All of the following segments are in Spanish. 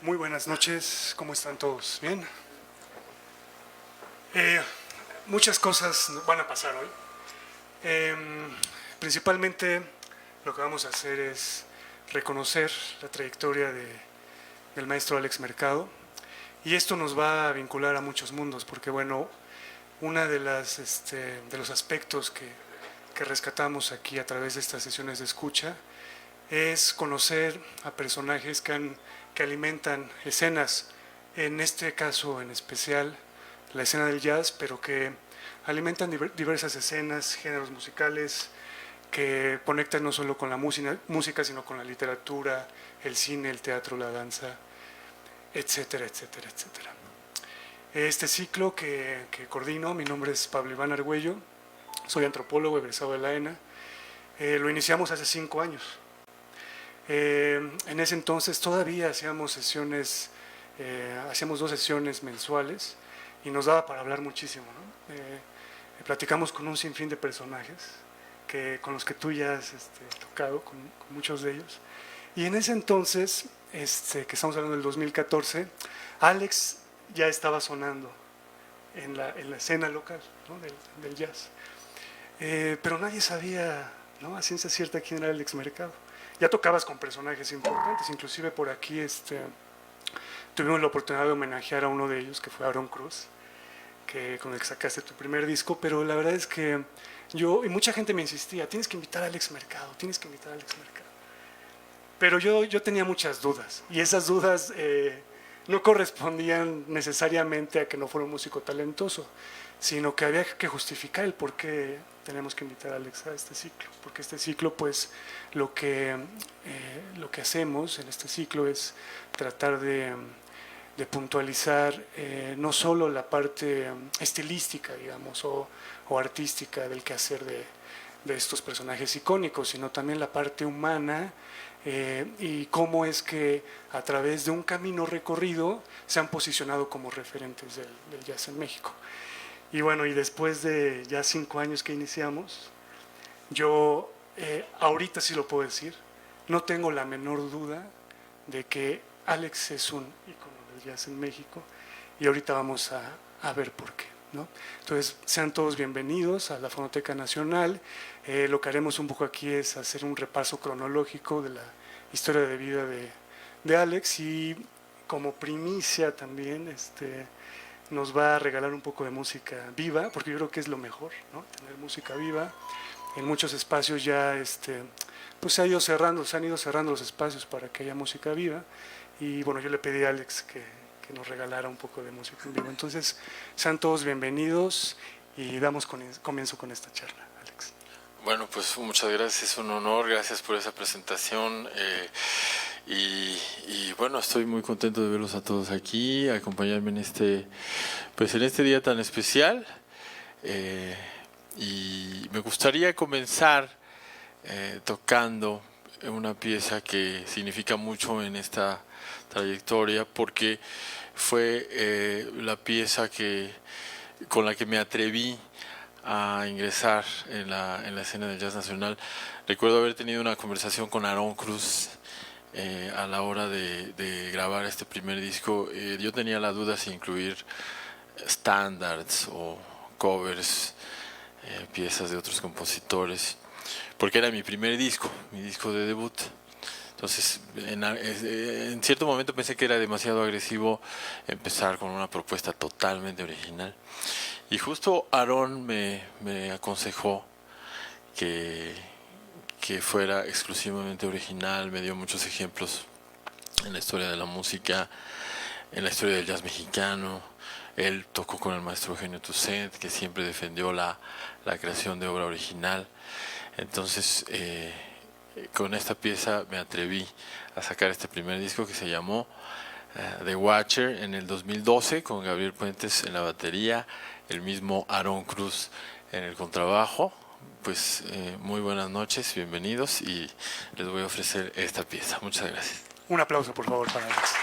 Muy buenas noches, ¿cómo están todos? ¿Bien? Muchas cosas van a pasar hoy. Principalmente lo que vamos a hacer es reconocer la trayectoria del maestro Alex Mercado, y esto nos va a vincular a muchos mundos, porque bueno, una de los aspectos que rescatamos aquí a través de estas sesiones de escucha es conocer a personajes que alimentan escenas, en este caso en especial la escena del jazz, pero que alimentan diversas escenas, géneros musicales, que conectan no solo con la música, sino con la literatura, el cine, el teatro, la danza, etcétera, etcétera, etcétera. Este ciclo que coordino, mi nombre es Pablo Iván Argüello, soy antropólogo egresado de la ENA. Lo iniciamos hace 5 años. En ese entonces todavía hacíamos sesiones, hacíamos 2 sesiones mensuales y nos daba para hablar muchísimo, ¿no? Platicamos con un sinfín de personajes con los que tú ya has tocado, con muchos de ellos. Y en ese entonces, que estamos hablando del 2014, Alex ya estaba sonando en la escena local, ¿no? del jazz. Pero nadie sabía, ¿no?, a ciencia cierta quién era Alex Mercado. Ya tocabas con personajes importantes, inclusive por aquí tuvimos la oportunidad de homenajear a uno de ellos, que fue Aaron Cruz, con el que sacaste tu primer disco, pero la verdad es que y mucha gente me insistía, tienes que invitar a Alex Mercado, tienes que invitar a Alex Mercado. Pero yo tenía muchas dudas, y esas dudas no correspondían necesariamente a que no fuera un músico talentoso, sino que había que justificar el por qué tenemos que invitar a Alex a este ciclo, porque este ciclo, pues, lo que hacemos en este ciclo es tratar de puntualizar no solo la parte estilística, digamos, o artística del quehacer de estos personajes icónicos, sino también la parte humana, y cómo es que a través de un camino recorrido se han posicionado como referentes del jazz en México. Y bueno, y después de ya 5 años que iniciamos, yo ahorita sí lo puedo decir, no tengo la menor duda de que Alex es un ícono del jazz en México, y ahorita vamos a ver por qué, ¿no? Entonces, sean todos bienvenidos a la Fonoteca Nacional. Lo que haremos un poco aquí es hacer un repaso cronológico de la historia de vida de Alex, y como primicia también nos va a regalar un poco de música viva, porque yo creo que es lo mejor, ¿no?, tener música viva. En muchos espacios ya pues se han ido cerrando los espacios para que haya música viva, y bueno, yo le pedí a Alex que nos regalara un poco de música en vivo. Entonces, sean todos bienvenidos y damos comienzo con esta charla, Alex. Bueno, pues muchas gracias, es un honor, gracias por esa presentación. Y bueno, estoy muy contento de verlos a todos aquí, acompañarme en este día tan especial. Y me gustaría comenzar tocando una pieza que significa mucho en esta trayectoria, porque fue la pieza con la que me atreví a ingresar en la escena del jazz nacional. Recuerdo haber tenido una conversación con Aaron Cruz a la hora de grabar este primer disco. Yo tenía la duda si incluir standards o covers, piezas de otros compositores, porque era mi primer disco, mi disco de debut. Entonces, en cierto momento pensé que era demasiado agresivo empezar con una propuesta totalmente original. Y justo Aaron me aconsejó que fuera exclusivamente original, me dio muchos ejemplos en la historia de la música, en la historia del jazz mexicano. Él tocó con el maestro Eugenio Toussaint, que siempre defendió la creación de obra original. Entonces, con esta pieza me atreví a sacar este primer disco que se llamó The Watcher en el 2012, con Gabriel Puentes en la batería, el mismo Aaron Cruz en el contrabajo. Pues muy buenas noches, bienvenidos, y les voy a ofrecer esta pieza. Muchas gracias. Un aplauso, por favor, para Alex.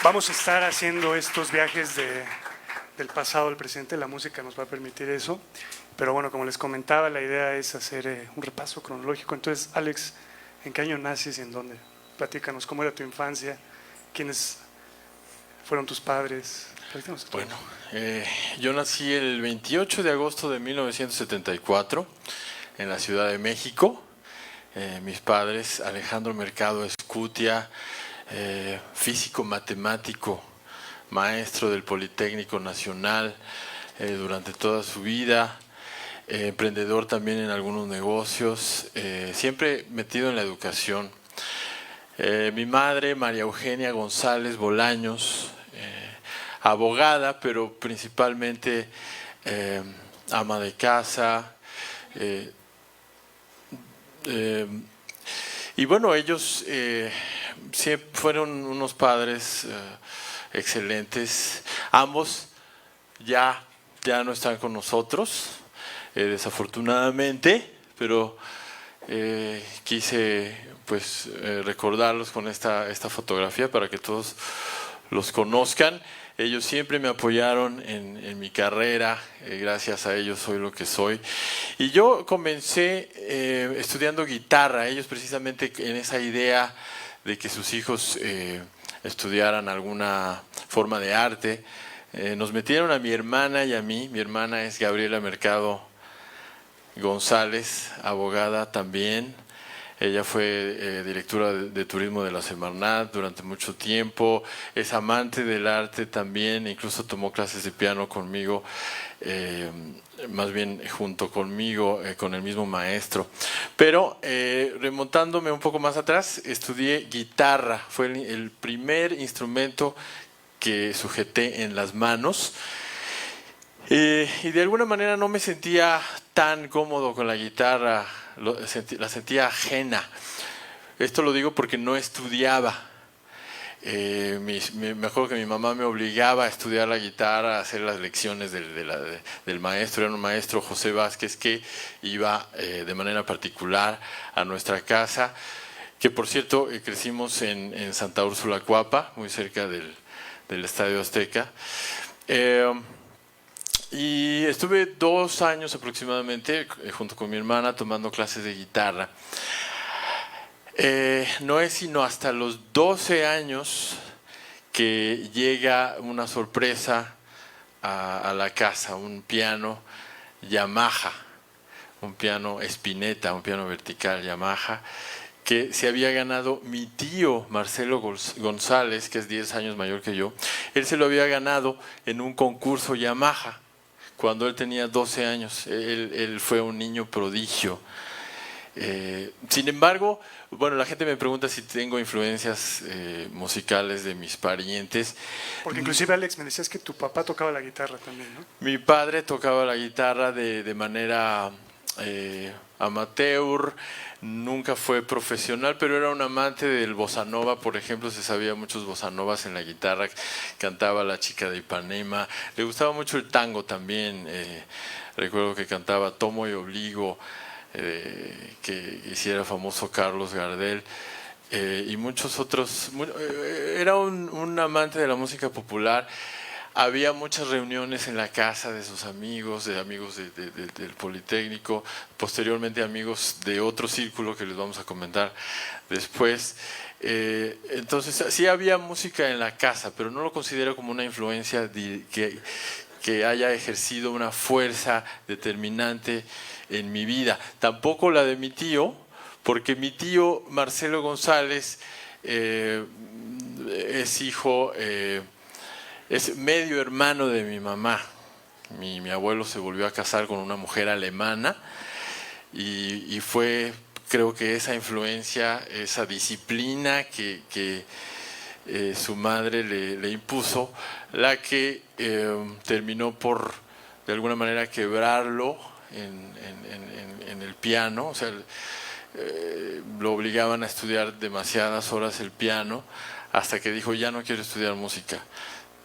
vamos a estar haciendo estos viajes del pasado al presente, la música nos va a permitir eso. Pero bueno, como les comentaba, la idea es hacer un repaso cronológico. Entonces, Alex, ¿en qué año naces y en dónde? Platícanos, ¿cómo era tu infancia? ¿Quiénes fueron tus padres? Bueno, yo nací el 28 de agosto de 1974 en la Ciudad de México. Mis padres, Alejandro Mercado Escutia, físico matemático, maestro del Politécnico Nacional durante toda su vida, emprendedor también en algunos negocios, siempre metido en la educación. Mi madre, María Eugenia González Bolaños, abogada, pero principalmente ama de casa. Y bueno, ellos fueron unos padres excelentes. Ambos ya no están con nosotros, desafortunadamente, pero quise pues recordarlos con esta fotografía para que todos los conozcan. Ellos siempre me apoyaron en mi carrera, gracias a ellos soy lo que soy. Y yo comencé estudiando guitarra, ellos precisamente en esa idea de que sus hijos estudiaran alguna forma de arte. Nos metieron a mi hermana y a mí. Mi hermana es Gabriela Mercado González, abogada también. Ella fue directora de turismo de la Semarnat durante mucho tiempo, es amante del arte también, incluso tomó clases de piano conmigo, más bien junto conmigo, con el mismo maestro. Pero remontándome un poco más atrás, estudié guitarra, fue el primer instrumento que sujeté en las manos. Y de alguna manera no me sentía tan cómodo con la guitarra, la sentía ajena. Esto lo digo porque no estudiaba. Me acuerdo que mi mamá me obligaba a estudiar la guitarra, a hacer las lecciones del maestro. Era un maestro, José Vázquez, que iba de manera particular a nuestra casa, que por cierto crecimos en Santa Úrsula, Coapa, muy cerca del Estadio Azteca. Y estuve 2 años aproximadamente junto con mi hermana tomando clases de guitarra. No es sino hasta los 12 años que llega una sorpresa a la casa, un piano Yamaha, un piano Spinetta, un piano vertical Yamaha, que se había ganado mi tío Marcelo González, que es 10 años mayor que yo. Él se lo había ganado en un concurso Yamaha cuando él tenía 12 años. Él fue un niño prodigio. Sin embargo, bueno, la gente me pregunta si tengo influencias musicales de mis parientes. Porque inclusive, Alex, me decías que tu papá tocaba la guitarra también, ¿no? Mi padre tocaba la guitarra de manera amateur, nunca fue profesional, pero era un amante del bossa nova. Por ejemplo, se sabía muchos bossa novas en la guitarra, cantaba La Chica de Ipanema, le gustaba mucho el tango también. Recuerdo que cantaba Tomo y Obligo, que hiciera famoso Carlos Gardel, y muchos otros. Era un amante de la música popular. Había muchas reuniones en la casa de sus amigos, del Politécnico, posteriormente amigos de otro círculo que les vamos a comentar después. Entonces sí había música en la casa, pero no lo considero como una influencia que haya ejercido una fuerza determinante en mi vida. Tampoco la de mi tío, porque mi tío Marcelo González es hijo... es medio hermano de mi mamá. Mi abuelo se volvió a casar con una mujer alemana y fue, creo que esa influencia, esa disciplina que su madre le impuso, la que terminó por, de alguna manera, quebrarlo en el piano. O sea, lo obligaban a estudiar demasiadas horas el piano, hasta que dijo: ya no quiero estudiar música,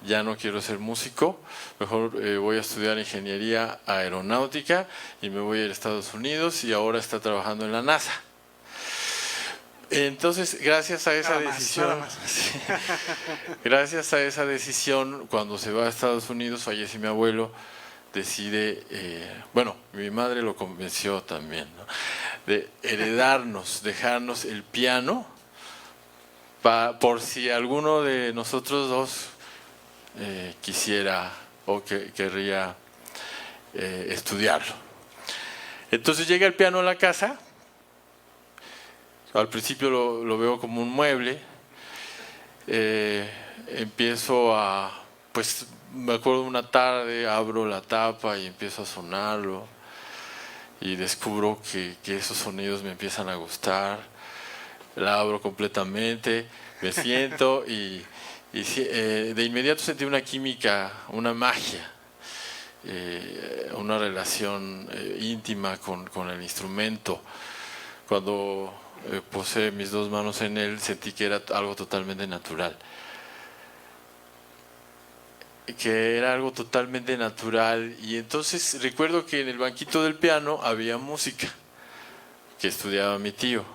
ya no quiero ser músico, mejor voy a estudiar ingeniería aeronáutica y me voy a ir a Estados Unidos, y ahora está trabajando en la NASA. Entonces, gracias a esa decisión, nada más. sí, gracias a esa decisión, cuando se va a Estados Unidos, fallece mi abuelo, decide, bueno, mi madre lo convenció también, ¿no?, de heredarnos, dejarnos el piano, por si alguno de nosotros dos quisiera o querría estudiarlo. Entonces llega el piano a la casa. Al principio lo veo como un mueble. Empiezo pues me acuerdo una tarde, abro la tapa y empiezo a sonarlo. Y descubro que esos sonidos me empiezan a gustar. La abro completamente, me siento y de inmediato sentí una química, una magia, una relación íntima con el instrumento. Cuando puse mis dos manos en él, sentí que era algo totalmente natural. Y entonces recuerdo que en el banquito del piano había música que estudiaba mi tío.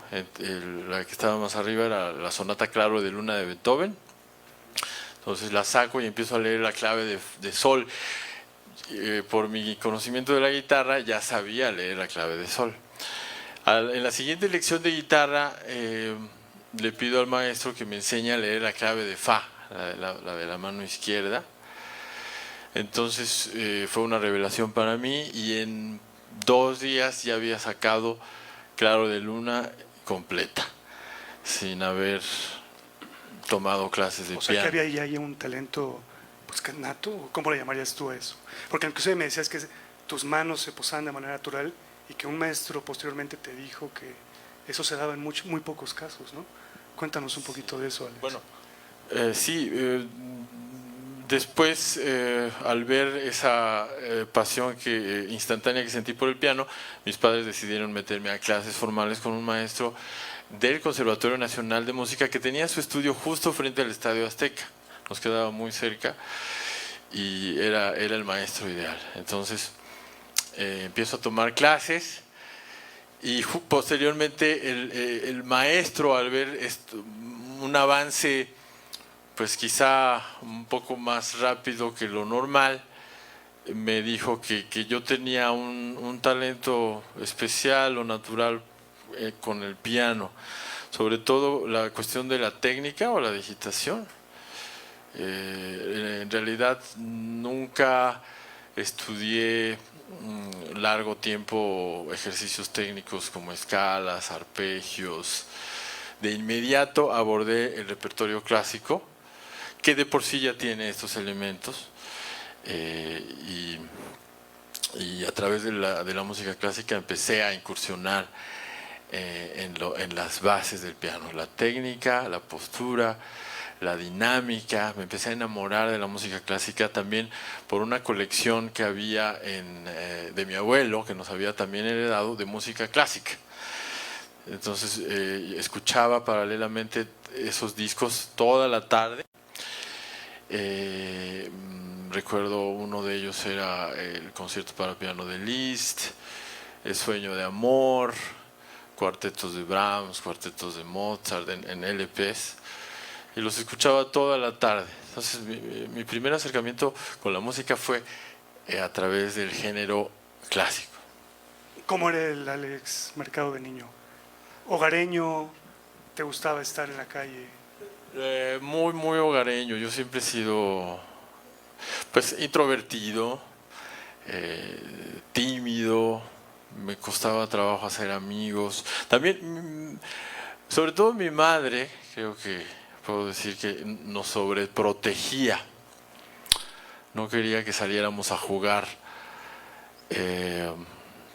La que estaba más arriba era la sonata Claro de Luna de Beethoven. Entonces la saco y empiezo a leer la clave de sol. Por mi conocimiento de la guitarra ya sabía leer la clave de sol. En la siguiente lección de guitarra le pido al maestro que me enseñe a leer la clave de fa, la de la mano izquierda. Entonces fue una revelación para mí y en 2 días ya había sacado Claro de Luna completa, sin haber tomado clases de piano. O sea, que había ahí un talento, pues, nato, ¿cómo le llamarías tú a eso? Porque incluso me decías que tus manos se posaban de manera natural y que un maestro posteriormente te dijo que eso se daba en muy pocos casos, ¿no? Cuéntanos un poquito de eso, Alex. Bueno, sí, después al ver esa pasión instantánea que sentí por el piano, mis padres decidieron meterme a clases formales con un maestro del Conservatorio Nacional de Música que tenía su estudio justo frente al Estadio Azteca. Nos quedaba muy cerca y era el maestro ideal. Entonces empiezo a tomar clases y posteriormente el maestro, al ver un avance pues quizá un poco más rápido que lo normal, me dijo que yo tenía un talento especial o natural con el piano, sobre todo la cuestión de la técnica o la digitación. En realidad nunca estudié largo tiempo ejercicios técnicos como escalas, arpegios. De inmediato abordé el repertorio clásico, que de por sí ya tiene estos elementos, y a través de la música clásica empecé a incursionar en las bases del piano, la técnica, la postura, la dinámica. Me empecé a enamorar de la música clásica también por una colección que había de mi abuelo, que nos había también heredado, de música clásica. Entonces escuchaba paralelamente esos discos toda la tarde. Recuerdo uno de ellos era el concierto para piano de Liszt, El sueño de amor, cuartetos de Brahms, cuartetos de Mozart en LPs, y los escuchaba toda la tarde. Entonces mi primer acercamiento con la música fue a través del género clásico. ¿Cómo era el Alex Mercado de niño? ¿Hogareño? ¿Te gustaba estar en la calle? Muy, muy hogareño. Yo siempre he sido pues introvertido, tímido, me costaba trabajo hacer amigos. También, sobre todo mi madre, creo que puedo decir que nos sobreprotegía. No quería que saliéramos a jugar.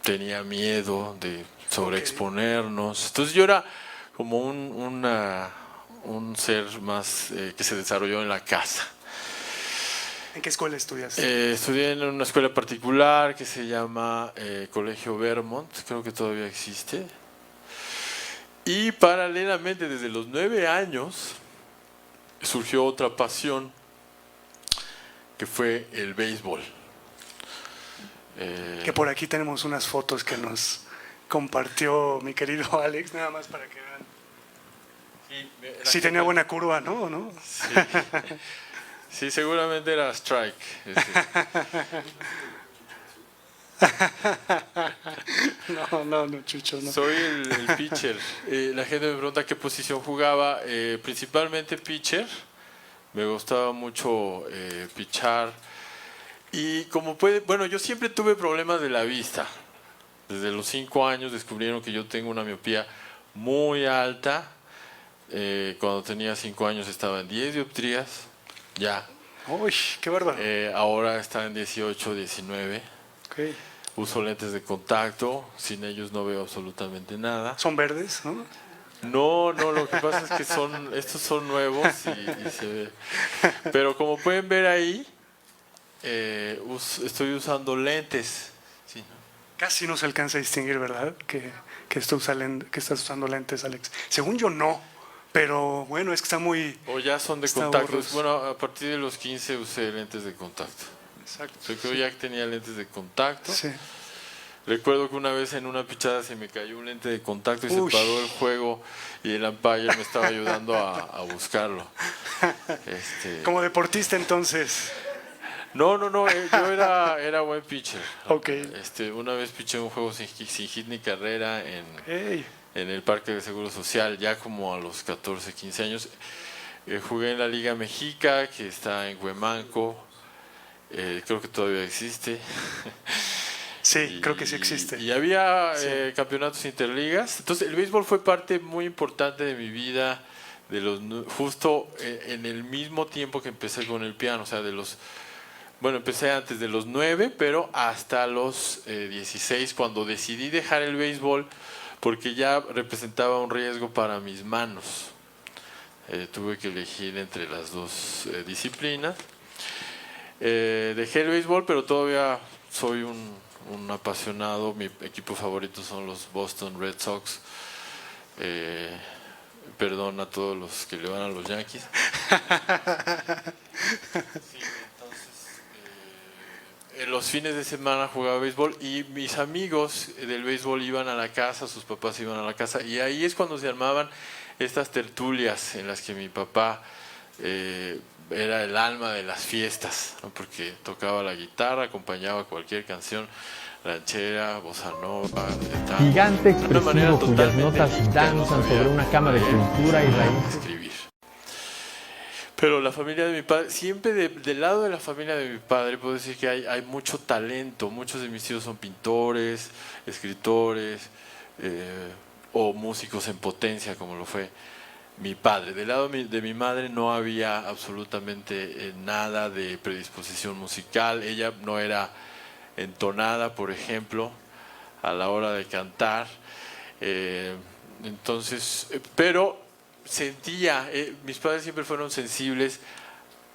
Tenía miedo de sobreexponernos. Entonces yo era como un ser más que se desarrolló en la casa. ¿En qué escuela estudiaste? Estudié en una escuela particular que se llama Colegio Vermont, creo que todavía existe. Y paralelamente, desde los 9 años, surgió otra pasión, que fue el béisbol. Que por aquí tenemos unas fotos que nos compartió mi querido Alex, nada más para que vean Sí tenía buena curva, ¿no? ¿No? Sí, sí, seguramente era strike. No, Chucho, no. Soy el pitcher. La gente me pregunta qué posición jugaba. Principalmente pitcher. Me gustaba mucho pitchar. Y como puede, bueno, yo siempre tuve problemas de la vista. Desde los 5 años descubrieron que yo tengo una miopía muy alta. Cuando tenía 5 años estaba en 10 dioptrías. Ya. Uy, qué bárbaro. Ahora está en 18, 19. Okay. Uso lentes de contacto. Sin ellos no veo absolutamente nada. ¿Son verdes, no? No, lo que pasa es que estos son nuevos y se ve. Pero como pueden ver ahí, estoy usando lentes. Sí, ¿no? Casi no se alcanza a distinguir, ¿verdad? Que estás usando lentes, Alex. Según yo, no. Pero bueno, es que está muy... O ya son de contacto. Bueno, a partir de los 15 usé lentes de contacto. Exacto. Yo creo ya que tenía lentes de contacto. Sí. Recuerdo que una vez en una pichada se me cayó un lente de contacto y se paró el juego y el umpire me estaba ayudando a buscarlo. Como deportista entonces. No, yo era buen pitcher. Okay. Una vez piché un juego sin hit ni carrera Hey. en el Parque de Seguro Social, ya como a los 14, 15 años. Jugué en la Liga Mexica, que está en Huemanco. Creo que todavía existe. Sí, creo que sí existe. Y había campeonatos interligas. Entonces el béisbol fue parte muy importante de mi vida, justo en el mismo tiempo que empecé con el piano. O sea, empecé antes de los 9, pero hasta los 16, cuando decidí dejar el béisbol, porque ya representaba un riesgo para mis manos. Tuve que elegir entre las dos disciplinas. Dejé el béisbol, pero todavía soy un apasionado. Mi equipo favorito son los Boston Red Sox. Perdón a todos los que le van a los Yankees. Sí, entonces, en los fines de semana jugaba béisbol y mis amigos del béisbol iban a la casa, sus papás iban a la casa, y ahí es cuando se armaban estas tertulias en las que mi papá era el alma de las fiestas, ¿no? Porque tocaba la guitarra, acompañaba cualquier canción ranchera, bossa nova, gigante expresivo cuyas notas danzan sobre una cama de cultura y raíces. Escribir. Pero la familia de mi padre, siempre del lado de la familia de mi padre, puedo decir que hay mucho talento. Muchos de mis tíos son pintores, escritores o músicos en potencia, como lo fue mi padre. Del lado de mi madre no había absolutamente nada de predisposición musical. Ella no era entonada, por ejemplo, a la hora de cantar. Entonces, pero sentía, mis padres siempre fueron sensibles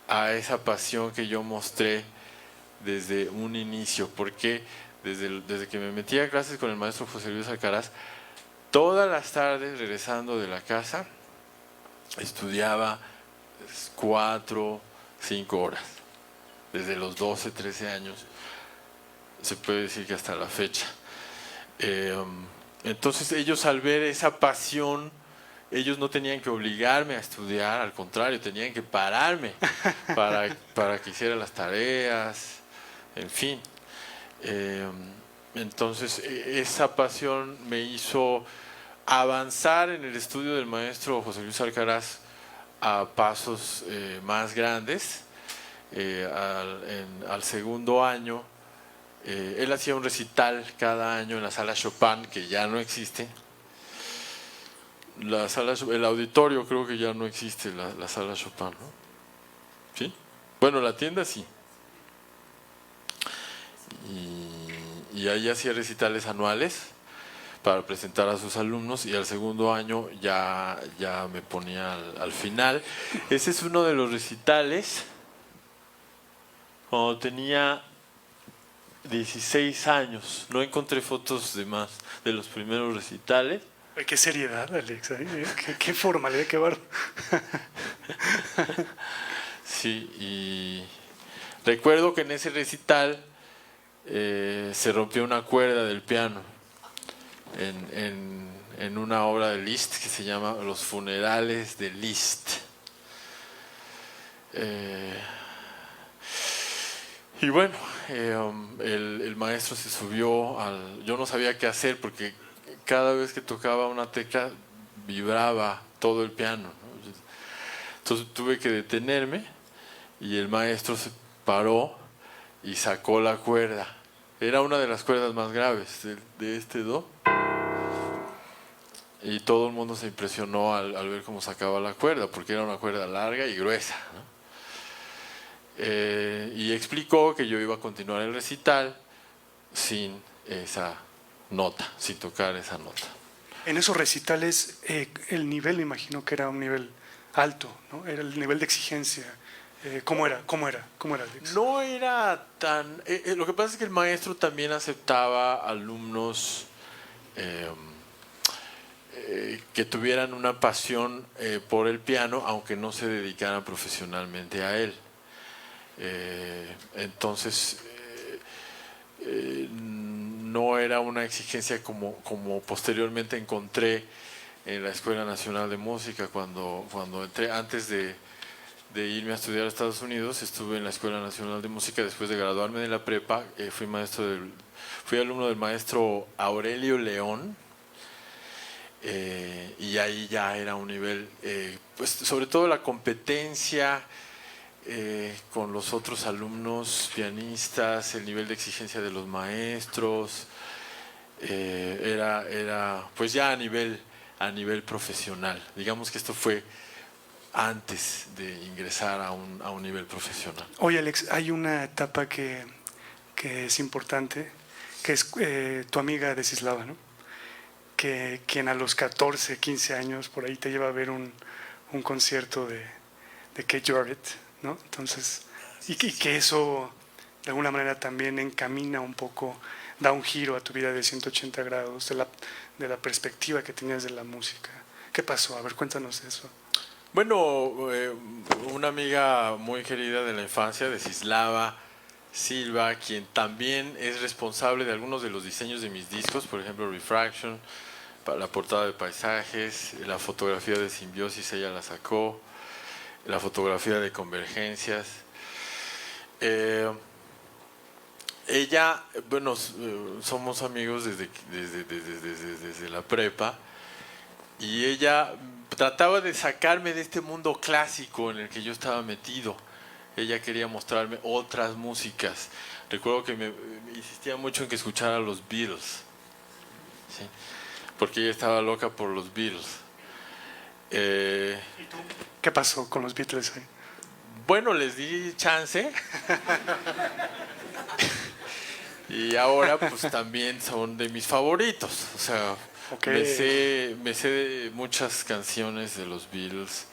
a esa pasión que yo mostré desde un inicio, porque desde que me metí a clases con el maestro José Luis Alcaraz, todas las tardes regresando de la casa, estudiaba 4, 5 horas, desde los 12, 13 años, se puede decir que hasta la fecha. Entonces ellos, al ver esa pasión, ellos no tenían que obligarme a estudiar, al contrario, tenían que pararme para que hiciera las tareas, en fin. Entonces esa pasión me hizo avanzar en el estudio del maestro José Luis Alcaraz a pasos más grandes. Al segundo año, él hacía un recital cada año en la sala Chopin, que ya no existe. El auditorio creo que ya no existe, la sala Chopin, ¿no? ¿Sí? Bueno, la tienda sí. Y ahí hacía recitales anuales para presentar a sus alumnos, y al segundo año ya me ponía al final. Ese es uno de los recitales cuando tenía 16 años. No encontré fotos de los primeros recitales. Qué seriedad, Alex, qué formalidad, qué barro. Sí, y recuerdo que en ese recital se rompió una cuerda del piano en en una obra de Liszt que se llama Los funerales de Liszt. Y bueno, el maestro se subió al... Yo no sabía qué hacer porque cada vez que tocaba una tecla vibraba todo el piano, ¿no? Entonces tuve que detenerme y el maestro se paró y sacó la cuerda. Era una de las cuerdas más graves de este do. Y todo el mundo se impresionó al ver cómo sacaba la cuerda, porque era una cuerda larga y gruesa, ¿no? Y explicó que yo iba a continuar el recital sin esa nota, sin tocar esa nota. En esos recitales, el nivel, me imagino que era un nivel alto, ¿no? Era el nivel de exigencia. ¿Cómo era, Alex? No era tan... lo que pasa es que el maestro también aceptaba alumnos que tuvieran una pasión por el piano, aunque no se dedicaran profesionalmente a él. Entonces no era una exigencia como posteriormente encontré en la Escuela Nacional de Música cuando entré. Antes de irme a estudiar a Estados Unidos, estuve en la Escuela Nacional de Música. Después de graduarme de la prepa, fui alumno del maestro Aurelio León, y ahí ya era un nivel, pues sobre todo la competencia con los otros alumnos pianistas, el nivel de exigencia de los maestros, era pues ya a nivel profesional. Digamos que esto fue antes de ingresar a un nivel profesional. Oye, Alex, hay una etapa que es importante, que es tu amiga Desislava, ¿no? Quien a los 14, 15 años por ahí te lleva a ver un concierto de Keith Jarrett, ¿no? Entonces, y que eso de alguna manera también encamina un poco, da un giro a tu vida de 180 grados de la perspectiva que tenías de la música. ¿Qué pasó? A ver, cuéntanos eso. Bueno, una amiga muy querida de la infancia, Desislava Silva, quien también es responsable de algunos de los diseños de mis discos, por ejemplo Refraction, la portada de Paisajes, la fotografía de Simbiosis, ella la sacó, la fotografía de Convergencias. Ella, bueno, somos amigos desde la prepa, y ella trataba de sacarme de este mundo clásico en el que yo estaba metido. Ella quería mostrarme otras músicas. Recuerdo que me insistía mucho en que escuchara los Beatles, ¿sí? Porque ella estaba loca por los Beatles. ¿Y tú? ¿Qué pasó con los Beatles ahí? Bueno, les di chance. Y ahora pues también son de mis favoritos. O sea, okay. me sé muchas canciones de los Beatles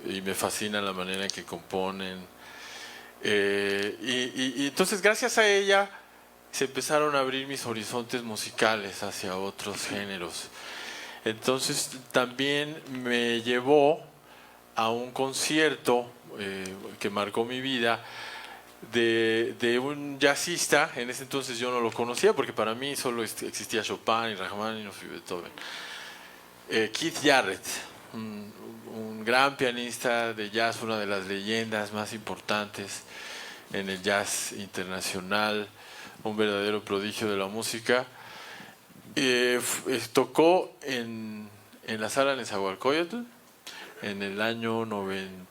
y me fascina la manera en que componen. Y entonces gracias a ella se empezaron a abrir mis horizontes musicales hacia otros géneros. Entonces también me llevó a un concierto que marcó mi vida de un jazzista. En ese entonces yo no lo conocía porque para mí solo existía Chopin y Rachmaninoff y Beethoven. Keith Jarrett, un gran pianista de jazz, una de las leyendas más importantes en el jazz internacional, un verdadero prodigio de la música. Tocó en la sala Nezahualcóyotl en el año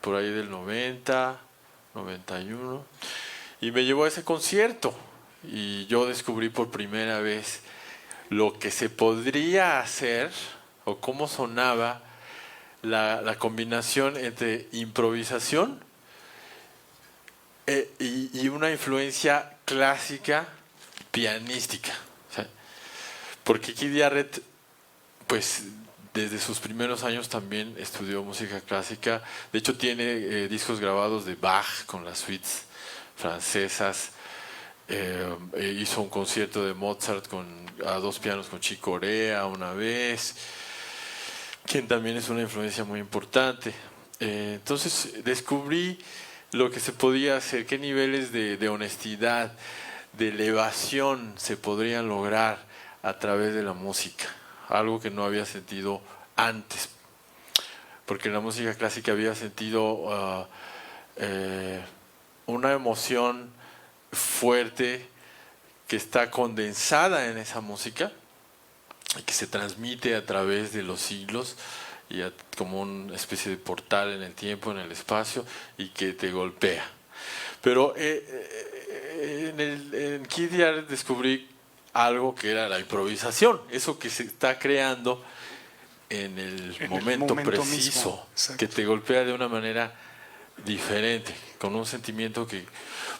por ahí del 90, 91, y me llevó a ese concierto y yo descubrí por primera vez lo que se podría hacer o cómo sonaba la combinación entre improvisación y una influencia clásica pianística. O sea, porque Keith Jarrett, pues desde sus primeros años también estudió música clásica. De hecho tiene discos grabados de Bach con las suites francesas. Hizo un concierto de Mozart a dos pianos con Chick Corea una vez, quien también es una influencia muy importante. Entonces descubrí lo que se podía hacer, qué niveles de honestidad, de elevación se podrían lograr a través de la música. algo que no había sentido antes, porque en la música clásica había sentido una emoción fuerte que está condensada en esa música y que se transmite a través de los siglos y como una especie de portal en el tiempo, en el espacio, y que te golpea. Pero en Kid Jarrett descubrí algo que era la improvisación, eso que se está creando en el momento preciso, que te golpea de una manera diferente, con un sentimiento que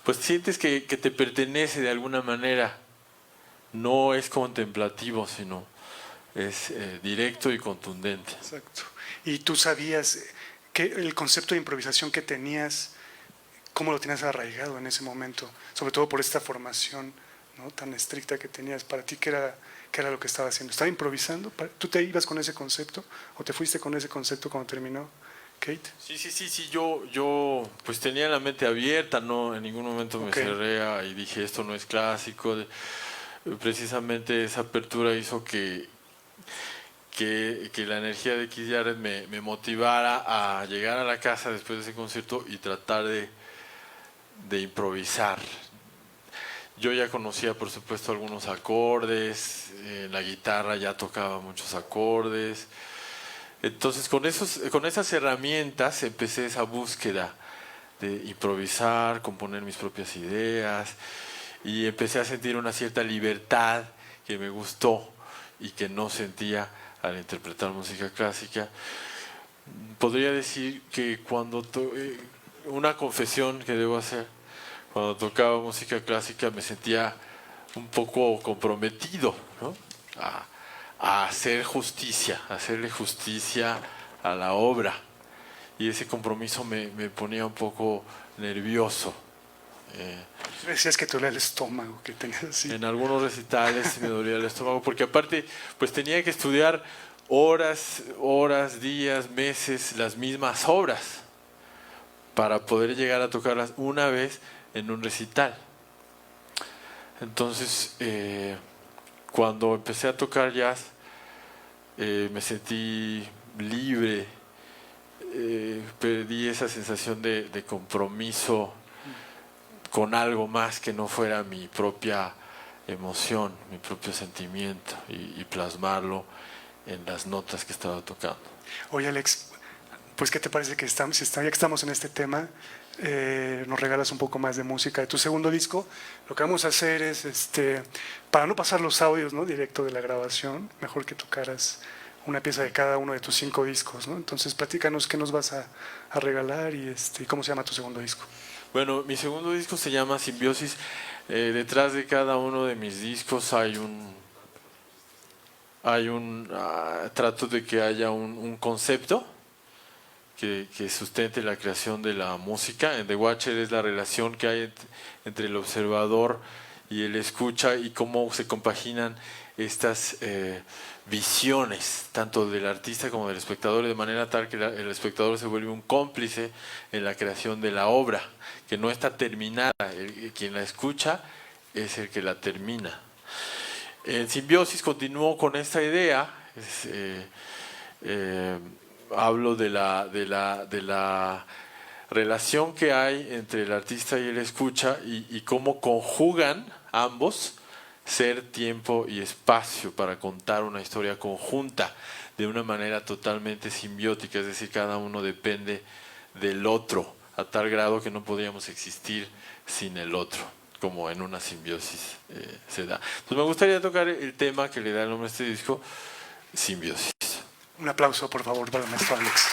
pues sientes que te pertenece de alguna manera. No es contemplativo, sino es directo y contundente. Exacto. ¿Y tú sabías que el concepto de improvisación que tenías, cómo lo tenías arraigado en ese momento? Sobre todo por esta formación, ¿no?, tan estricta que tenías. ¿Para ti qué era lo que estaba haciendo? ¿Estaba improvisando? ¿Tú te ibas con ese concepto o te fuiste con ese concepto cuando terminó Kate? Sí. Yo pues tenía la mente abierta, no en ningún momento me cerré y dije esto no es clásico. Precisamente esa apertura hizo que la energía de Keith Jarrett me motivara a llegar a la casa después de ese concierto y tratar de improvisar. Yo ya conocía, por supuesto, algunos acordes, la guitarra ya tocaba muchos acordes. Entonces, con esas herramientas empecé esa búsqueda de improvisar, componer mis propias ideas, y empecé a sentir una cierta libertad que me gustó y que no sentía al interpretar música clásica. Podría decir que una confesión que debo hacer, cuando tocaba música clásica me sentía un poco comprometido, ¿no?, a hacerle justicia a la obra, y ese compromiso me ponía un poco nervioso. Decías que te dolía el estómago, que tenías así. En algunos recitales me dolía el estómago, porque aparte pues tenía que estudiar horas, días, meses, las mismas obras para poder llegar a tocarlas una vez en un recital. Entonces, cuando empecé a tocar jazz, me sentí libre, perdí esa sensación de compromiso con algo más que no fuera mi propia emoción, mi propio sentimiento, y plasmarlo en las notas que estaba tocando. Oye, Alex, pues ¿qué te parece que ya que estamos en este tema, nos regalas un poco más de música de tu segundo disco? Lo que vamos a hacer es, para no pasar los audios, ¿no?, directo de la grabación, mejor que tocaras una pieza de cada uno de tus 5 discos, ¿no? Entonces, platícanos qué nos vas a regalar y cómo se llama tu segundo disco. Bueno, mi segundo disco se llama Simbiosis. Detrás de cada uno de mis discos hay un trato de que haya un concepto que sustente la creación de la música. En The Watcher es la relación que hay entre el observador y el escucha, y cómo se compaginan estas visiones, tanto del artista como del espectador, de manera tal que el espectador se vuelve un cómplice en la creación de la obra, que no está terminada. Quien la escucha es el que la termina. En Simbiosis continúo con esta idea. Hablo de la relación que hay entre el artista y el escucha, y cómo conjugan ambos ser, tiempo y espacio para contar una historia conjunta de una manera totalmente simbiótica, es decir, cada uno depende del otro a tal grado que no podríamos existir sin el otro, como en una simbiosis se da. Entonces me gustaría tocar el tema que le da el nombre a este disco, Simbiosis. Un aplauso, por favor, para el maestro Alex.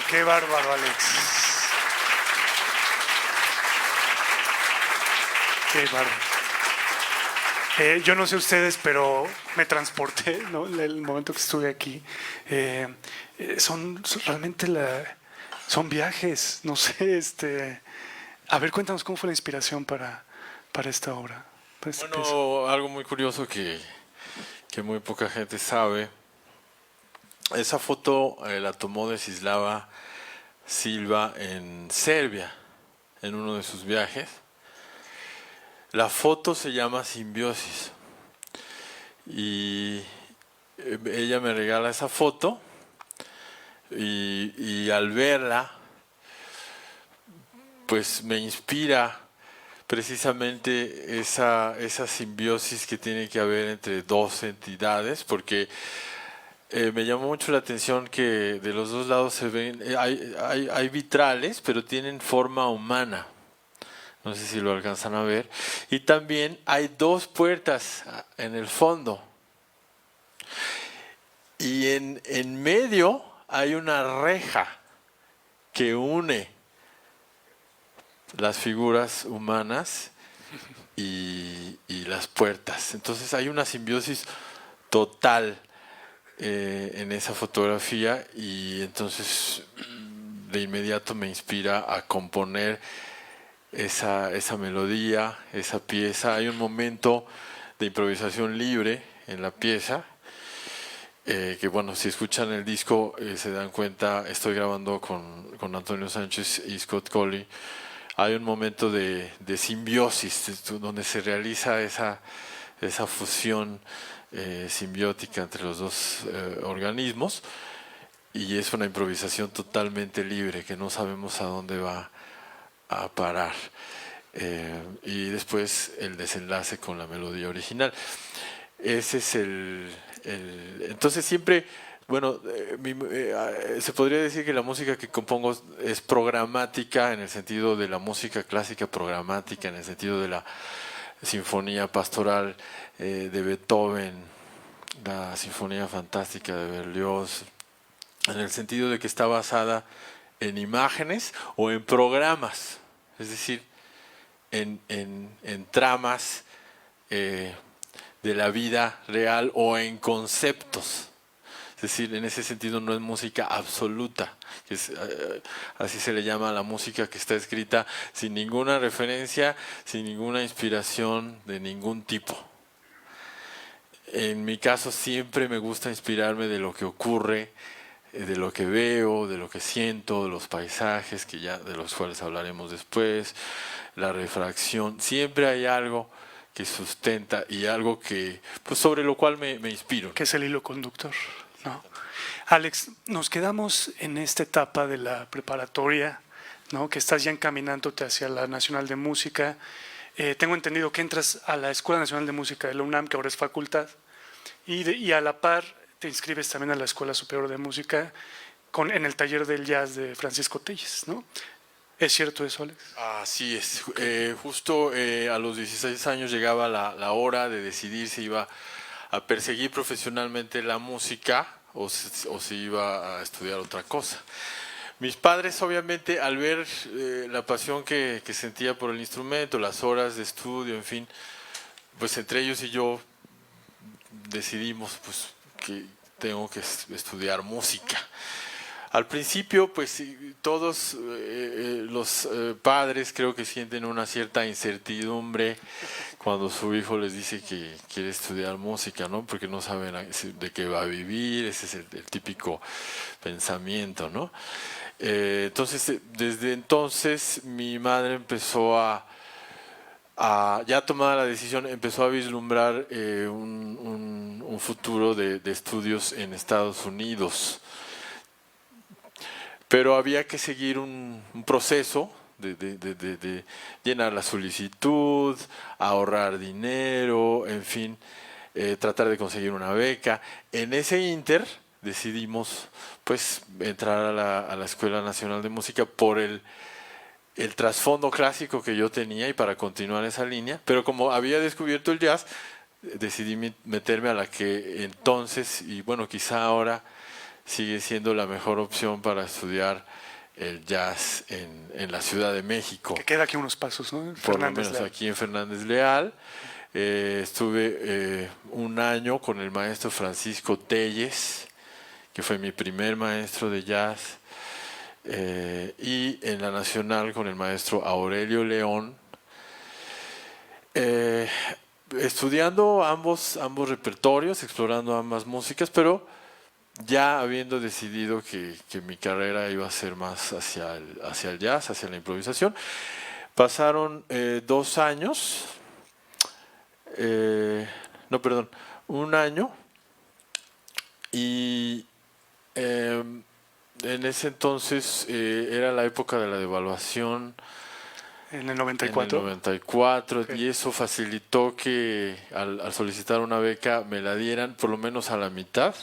qué bárbaro, Alex. Qué bárbaro. Yo no sé ustedes, pero me transporté, ¿no? El momento que estuve aquí. Realmente son viajes, no sé. A ver, cuéntanos cómo fue la inspiración para esta obra. Para esta pieza. Algo muy curioso que muy poca gente sabe. Esa foto la tomó Desislava Silva en Serbia, en uno de sus viajes. La foto se llama Simbiosis y ella me regala esa foto y al verla pues me inspira precisamente esa simbiosis que tiene que haber entre dos entidades, porque me llamó mucho la atención que de los dos lados se ven, hay vitrales, pero tienen forma humana. No sé si lo alcanzan a ver. Y también hay dos puertas en el fondo. Y en medio hay una reja que une las figuras humanas y las puertas. Entonces hay una simbiosis total en esa fotografía, y entonces de inmediato me inspira a componer esa melodía, esa pieza. Hay un momento de improvisación libre en la pieza, que bueno, si escuchan el disco se dan cuenta, estoy grabando con Antonio Sánchez y Scott Colley. Hay un momento de simbiosis donde se realiza esa fusión simbiótica entre los dos organismos, y es una improvisación totalmente libre que no sabemos a dónde va a parar, y después el desenlace con la melodía original. Ese es entonces siempre, bueno, se podría decir que la música que compongo es programática, en el sentido de la música clásica programática, en el sentido de la sinfonía pastoral de Beethoven, la sinfonía fantástica de Berlioz, en el sentido de que está basada en imágenes o en programas, es decir, en tramas de la vida real o en conceptos. Es decir, en ese sentido no es música absoluta, así se le llama a la música que está escrita sin ninguna referencia, sin ninguna inspiración de ningún tipo. En mi caso siempre me gusta inspirarme de lo que ocurre, de lo que veo, de lo que siento, de los paisajes, de los cuales hablaremos después, la refracción. Siempre hay algo que sustenta y algo que, pues, sobre lo cual me inspiro. Que es el hilo conductor, ¿no? Alex, nos quedamos en esta etapa de la preparatoria, ¿no? Que estás ya encaminándote hacia la Nacional de Música. Tengo entendido que entras a la Escuela Nacional de Música de la UNAM, que ahora es facultad, y a la par te inscribes también a la Escuela Superior de Música en el taller del jazz de Francisco Telles, ¿no? ¿Es cierto eso, Alex? Así es. Justo a los 16 años llegaba la hora de decidir si iba a perseguir profesionalmente la música o si iba a estudiar otra cosa. Mis padres, obviamente, al ver la pasión que sentía por el instrumento, las horas de estudio, en fin, pues entre ellos y yo decidimos pues que tengo que estudiar música. Al principio, pues todos los padres creo que sienten una cierta incertidumbre cuando su hijo les dice que quiere estudiar música, ¿no? Porque no saben de qué va a vivir, ese es el típico pensamiento, ¿no? Entonces, desde entonces mi madre empezó ya tomada la decisión, empezó a vislumbrar un futuro de estudios en Estados Unidos. Pero había que seguir un proceso de llenar la solicitud, ahorrar dinero, en fin, tratar de conseguir una beca. En ese ínter decidimos pues entrar a la Escuela Nacional de Música por el trasfondo clásico que yo tenía y para continuar esa línea, pero como había descubierto el jazz, decidí meterme a la que entonces, y bueno, quizá ahora sigue siendo la mejor opción para estudiar el jazz en la Ciudad de México. Que queda aquí unos pasos, ¿no? Por lo menos aquí en Fernández Leal. Estuve un año con el maestro Francisco Telles, que fue mi primer maestro de jazz, y en la Nacional con el maestro Aurelio León, estudiando ambos repertorios, explorando ambas músicas, pero ya habiendo decidido que mi carrera iba a ser más hacia el jazz, hacia la improvisación. Pasaron 2 años, un año, y en ese entonces era la época de la devaluación. En el 94. En el 94, Okay. Y eso facilitó que al solicitar una beca me la dieran por lo menos a la mitad.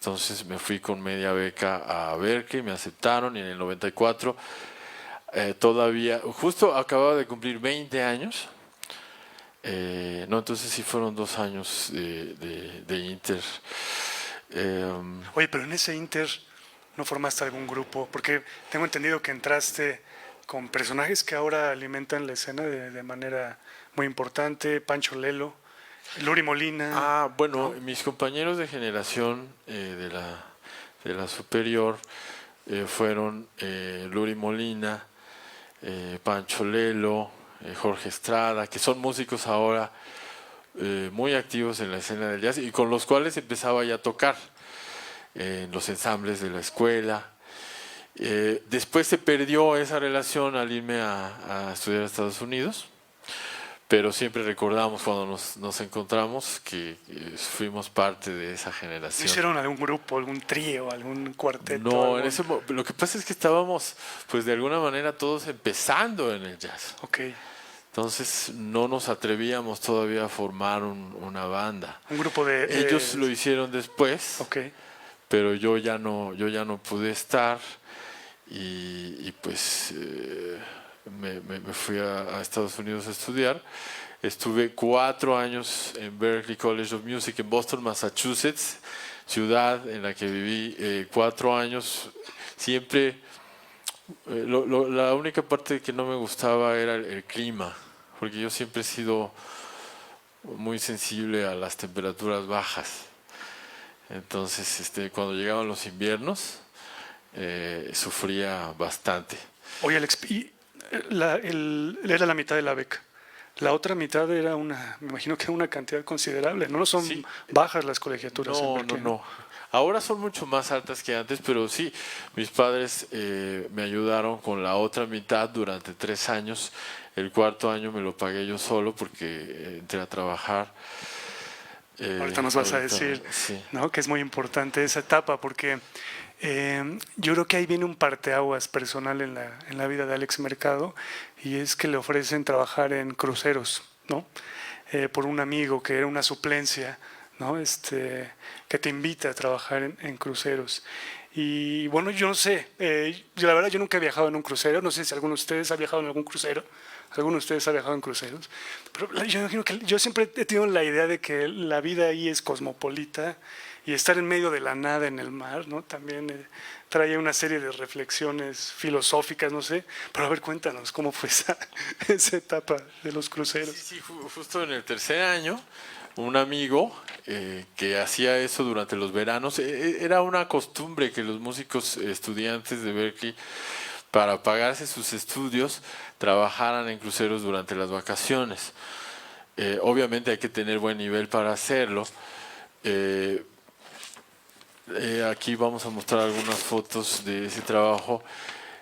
Entonces me fui con media beca a Berkeley, me aceptaron, y en el 94 todavía, justo acababa de cumplir 20 años. Entonces sí fueron 2 años de Inter. Oye, pero en ese Inter no formaste algún grupo, porque tengo entendido que entraste con personajes que ahora alimentan la escena de manera muy importante, Pancho Lelo, Luri Molina. Bueno, mis compañeros de generación de la superior fueron Luri Molina, Pancho Lelo, Jorge Estrada, que son músicos ahora muy activos en la escena del jazz y con los cuales empezaba ya a tocar en los ensambles de la escuela. Después se perdió esa relación al irme a estudiar a Estados Unidos, pero siempre recordamos cuando nos encontramos que fuimos parte de esa generación. ¿No hicieron algún grupo, algún trío, algún cuarteto? No, lo que pasa es que estábamos, pues de alguna manera todos empezando en el jazz. Okay. Entonces no nos atrevíamos todavía a formar una banda. Un grupo de... Ellos lo hicieron después, Okay. pero yo ya no pude estar y pues me fui a Estados Unidos a estudiar. Estuve 4 años en Berklee College of Music en Boston, Massachusetts, ciudad en la que viví 4 años. Siempre, la única parte que no me gustaba era el clima, porque yo siempre he sido muy sensible a las temperaturas bajas. Entonces, cuando llegaban los inviernos, sufría bastante. Oye, Alex, era la mitad de la beca. La otra mitad era me imagino que era una cantidad considerable. No son Sí. bajas las colegiaturas. No. Ahora son mucho más altas que antes, pero sí, mis padres me ayudaron con la otra mitad durante 3 años. El 4º año me lo pagué yo solo porque entré a trabajar. Ahorita nos vas a decir, sí, ¿no? Que es muy importante esa etapa porque yo creo que ahí viene un parteaguas personal en la vida de Alex Mercado, y es que le ofrecen trabajar en cruceros, ¿no? Por un amigo que era una suplencia, ¿no? Que te invita a trabajar en cruceros. Y bueno, yo no sé, la verdad yo nunca he viajado en un crucero, no sé si alguno de ustedes ha viajado en algún crucero. ¿Alguno de ustedes ha viajado en cruceros? Pero yo imagino que yo siempre he tenido la idea de que la vida ahí es cosmopolita y estar en medio de la nada en el mar, ¿no? También trae una serie de reflexiones filosóficas, no sé. Pero a ver, cuéntanos, ¿cómo fue esa etapa de los cruceros? Sí, justo en el 3er año, un amigo que hacía eso durante los veranos, era una costumbre que los músicos estudiantes de Berklee, para pagarse sus estudios, trabajaran en cruceros durante las vacaciones. Obviamente hay que tener buen nivel para hacerlo. Aquí vamos a mostrar algunas fotos de ese trabajo.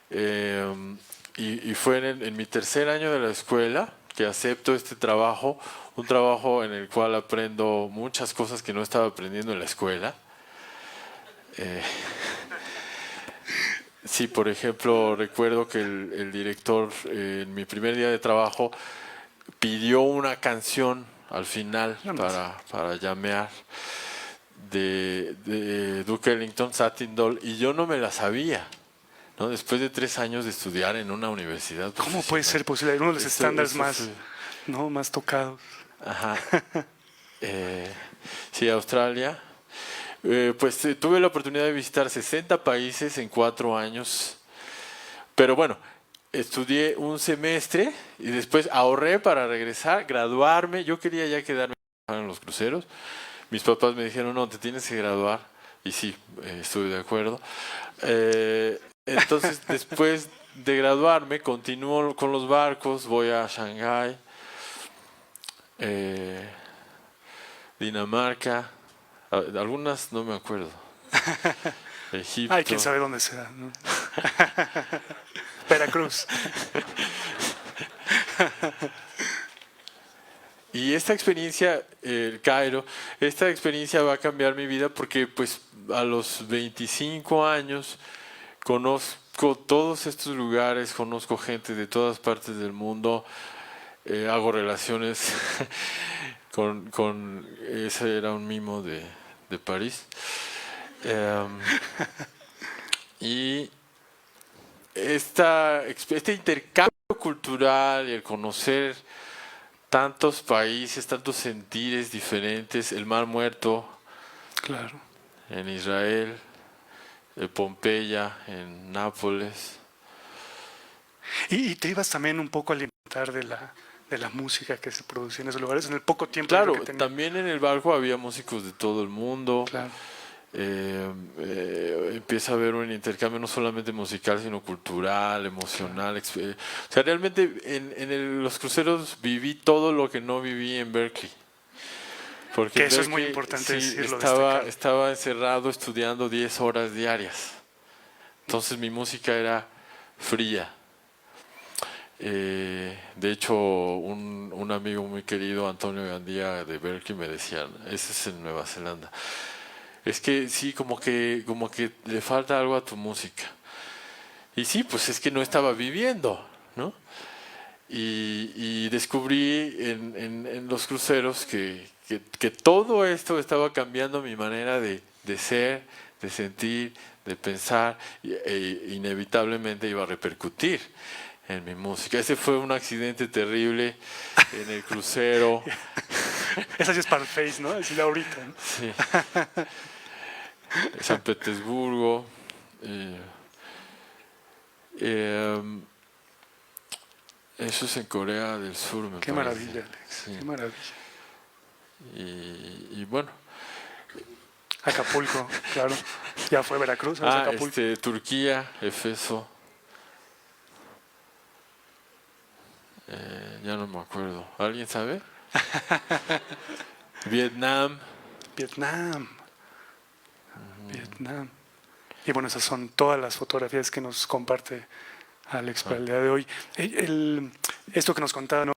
Y fue en mi 3er año de la escuela que acepto este trabajo, un trabajo en el cual aprendo muchas cosas que no estaba aprendiendo en la escuela. Sí, por ejemplo, recuerdo que el director en mi primer día de trabajo pidió una canción al final para llamear de Duke Ellington, Satin Doll, y yo no me la sabía, ¿no? Después de 3 años de estudiar en una universidad. ¿Cómo puede ser posible? Uno de los estándares más tocados. Ajá. Sí, Australia. Tuve la oportunidad de visitar 60 países en 4 años, pero bueno, estudié un semestre y después ahorré para regresar, graduarme. Yo quería ya quedarme en los cruceros. Mis papás me dijeron, no, te tienes que graduar. Y sí, estuve de acuerdo. Entonces, después de graduarme, continúo con los barcos, voy a Shanghái, Dinamarca, algunas no me acuerdo. Egipto. Ay, quién sabe dónde sea, ¿no? Veracruz. Y esta experiencia, el Cairo, esta experiencia va a cambiar mi vida porque pues a los 25 años conozco todos estos lugares, conozco gente de todas partes del mundo, hago relaciones con ese era un mimo de París. Y este intercambio cultural y el conocer tantos países, tantos sentires diferentes, el Mar Muerto, Claro. en Israel, Pompeya, en Nápoles. Y te ibas también un poco a alimentar de la música que se producía en esos lugares en el poco tiempo Claro, que tenía. también en el barco había músicos de todo el mundo. Claro. Empieza a haber un intercambio no solamente musical, sino cultural, emocional. O sea, realmente los cruceros viví todo lo que no viví en Berkeley. Porque Que eso es Berkeley, muy importante sí, decirlo, estaba encerrado estudiando 10 horas diarias. Entonces mi música era fría. De hecho, un amigo muy querido, Antonio Gandía de Berkeley, me decía, ese es en Nueva Zelanda. Es que sí, como que le falta algo a tu música. Y sí, pues es que no estaba viviendo, ¿no? Y descubrí en los cruceros que todo esto estaba cambiando mi manera de ser, de sentir, de pensar, e inevitablemente iba a repercutir en mi música. Ese fue un accidente terrible en el crucero. Esa sí es para el Face, ¿no? Decirlo ahorita, ¿no? Sí. San Petersburgo. Eso es en Corea del Sur, me Qué parece. maravilla, Alex. Sí. Qué maravilla. Y bueno. Acapulco, claro. Ya fue Veracruz, ahora es Acapulco. Turquía, Efeso. Ya no me acuerdo. ¿Alguien sabe? Vietnam. Vietnam. Vietnam. Y bueno, esas son todas las fotografías que nos comparte Alex para el día de hoy. Esto que nos contaba,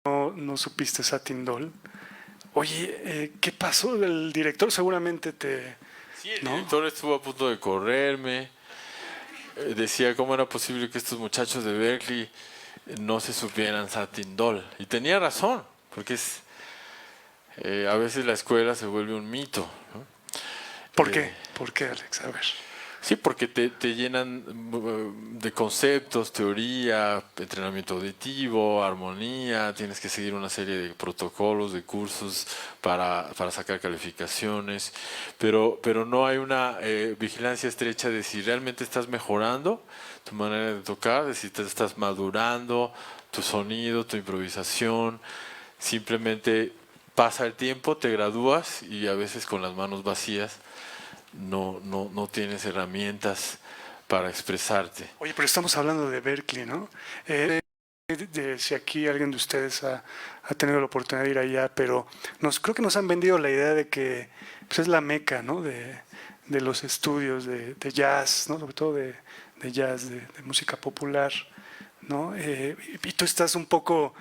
no supiste Satin Doll. Oye, ¿qué pasó? El director seguramente Sí, el director estuvo a punto de correrme. Decía cómo era posible que estos muchachos de Berkeley no se supieran Satin Doll. Y tenía razón, porque a veces la escuela se vuelve un mito, ¿no? ¿Por qué? ¿Por qué, Alex? A ver. Sí, porque te llenan de conceptos, teoría, entrenamiento auditivo, armonía, tienes que seguir una serie de protocolos, de cursos para sacar calificaciones, pero no hay una vigilancia estrecha de si realmente estás mejorando tu manera de tocar, de si te estás madurando tu sonido, tu improvisación. Simplemente pasa el tiempo, te gradúas y a veces con las manos vacías. No tienes herramientas para expresarte. Oye, pero estamos hablando de Berkeley, ¿no? Si aquí alguien de ustedes ha tenido la oportunidad de ir allá, pero creo que nos han vendido la idea de que pues, es la meca, ¿no? De los estudios de jazz, ¿no? Sobre todo de jazz, de música popular, ¿no? Y tú estás un poco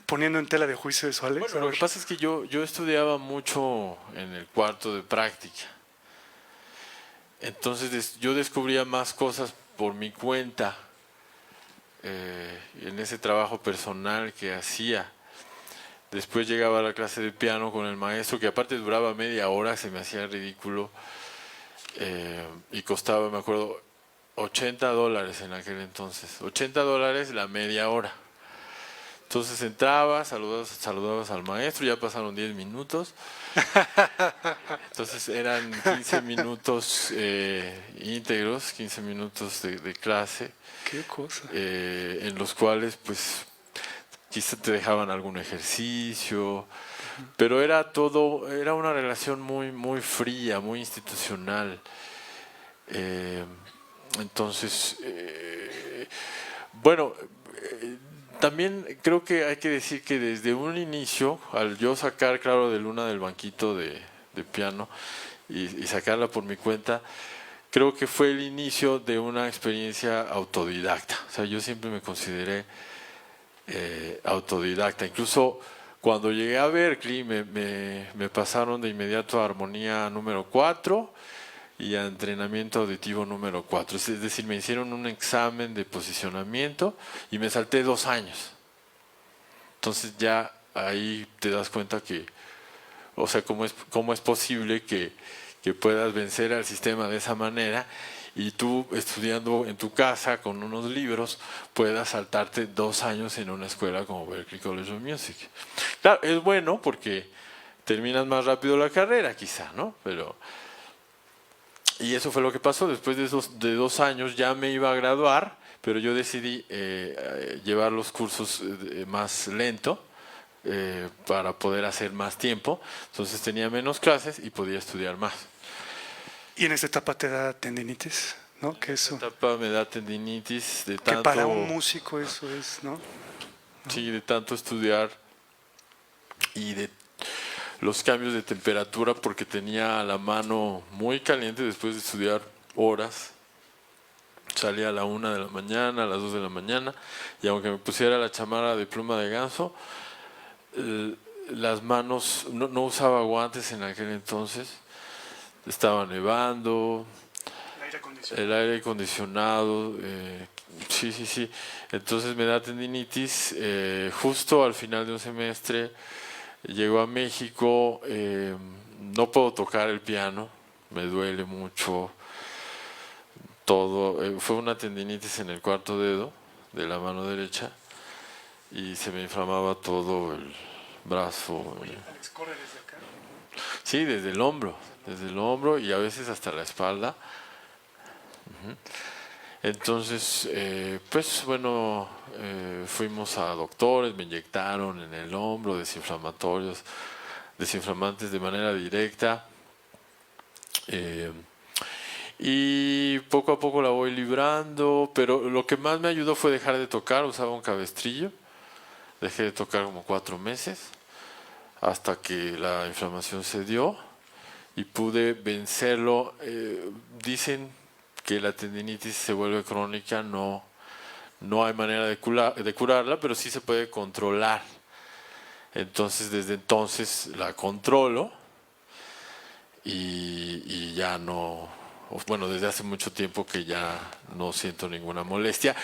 poniendo en tela de juicio eso, Alex. Bueno, lo que pasa es que yo estudiaba mucho en el cuarto de práctica. Entonces yo descubría más cosas por mi cuenta en ese trabajo personal que hacía. Después llegaba a la clase de piano con el maestro, que aparte duraba media hora, se me hacía ridículo, y costaba, me acuerdo, $80 en aquel entonces. $80 la media hora. Entonces entrabas, saludabas al maestro, ya pasaron 10 minutos. Entonces eran 15 minutos íntegros, 15 minutos de clase. Qué cosa. En los cuales pues quizá te dejaban algún ejercicio, pero era una relación muy fría, muy institucional. Entonces, bueno, también creo que hay que decir que desde un inicio, al yo sacar, claro, de Luna del banquito de piano y sacarla por mi cuenta, creo que fue el inicio de una experiencia autodidacta. O sea, yo siempre me consideré autodidacta. Incluso cuando llegué a Berklee me pasaron de inmediato a armonía número 4 y a entrenamiento auditivo número 4. Es decir, me hicieron un examen de posicionamiento y me salté 2 años. Entonces ya ahí te das cuenta que, o sea, cómo es posible que puedas vencer al sistema de esa manera y tú, estudiando en tu casa con unos libros, puedas saltarte 2 años en una escuela como Berklee College of Music. Claro, es bueno porque terminas más rápido la carrera, quizá, ¿no? Y eso fue lo que pasó. Después de 2 años ya me iba a graduar, pero yo decidí llevar los cursos más lento para poder hacer más tiempo. Entonces tenía menos clases y podía estudiar más. Y en esta etapa te da tendinitis, ¿no? Que eso. En esta etapa me da tendinitis de Que tanto. para un músico eso es, ¿no? Sí, de tanto estudiar y de los cambios de temperatura, porque tenía la mano muy caliente después de estudiar horas. Salía a la 1 de la mañana, a las 2 de la mañana, y aunque me pusiera la chamarra de pluma de ganso, las manos, no usaba guantes en aquel entonces, estaba nevando, el aire acondicionado, sí. Entonces me da tendinitis. Justo al final de un semestre llego a México, no puedo tocar el piano, me duele mucho todo. Fue una tendinitis en el cuarto dedo de la mano derecha y se me inflamaba todo el brazo. Alex, ¿corre desde acá? Sí, desde el hombro y a veces hasta la espalda. Entonces, pues bueno, fuimos a doctores, me inyectaron en el hombro desinflamantes de manera directa, y poco a poco la voy librando, pero lo que más me ayudó fue dejar de tocar. Usaba un cabestrillo, dejé de tocar como 4 meses hasta que la inflamación se dio y pude vencerlo. Dicen que la tendinitis se vuelve crónica, no hay manera de curarla, pero sí se puede controlar. Entonces, desde entonces la controlo y ya no, bueno, desde hace mucho tiempo que ya no siento ninguna molestia,